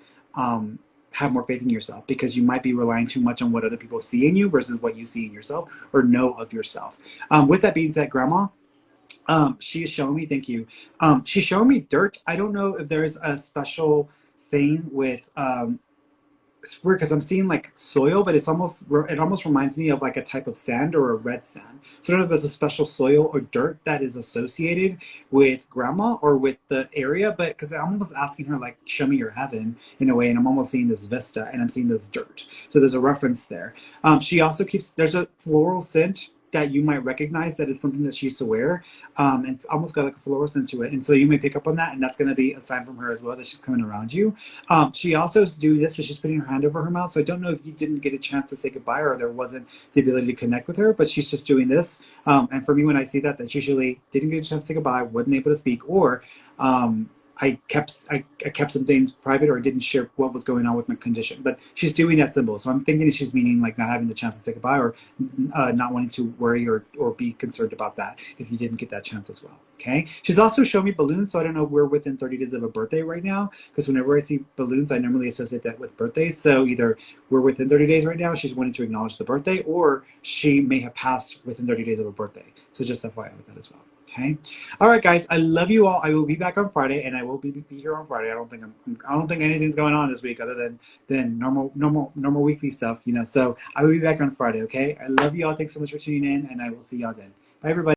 have more faith in yourself, because you might be relying too much on what other people see in you versus what you see in yourself or know of yourself. With that being said, grandma, she is showing me, thank you. She's showing me dirt. I don't know if there's a special thing with, it's weird because I'm seeing like soil, but it almost reminds me of like a type of sand, or a red sand. So I don't know if there's a special soil or dirt that is associated with grandma or with the area, but because I'm almost asking her like, show me your heaven in a way, and I'm almost seeing this vista and I'm seeing this dirt. So there's a reference there. She also there's a floral scent that you might recognize that is something that she used to wear. And it's almost got like a fluorescent to it. And so you may pick up on that, and that's going to be a sign from her as well that she's coming around you. She also is doing this, so she's putting her hand over her mouth. So I don't know if you didn't get a chance to say goodbye, or there wasn't the ability to connect with her, but she's just doing this. And for me, when I see that, that's usually didn't get a chance to say goodbye, wasn't able to speak, or I kept some things private, or didn't share what was going on with my condition. But she's doing that symbol, so I'm thinking she's meaning like not having the chance to say goodbye, or not wanting to worry or be concerned about that if you didn't get that chance as well. Okay. She's also showing me balloons, so I don't know if we're within 30 days of a birthday right now, because whenever I see balloons, I normally associate that with birthdays. So either we're within 30 days right now, she's wanting to acknowledge the birthday, or she may have passed within 30 days of a birthday. So just FYI with that as well. Okay. All right, guys. I love you all. I will be back on Friday, and I will be here on Friday. I don't think anything's going on this week other than normal weekly stuff, you know. So I will be back on Friday. Okay. I love you all. Thanks so much for tuning in, and I will see y'all then. Bye, everybody.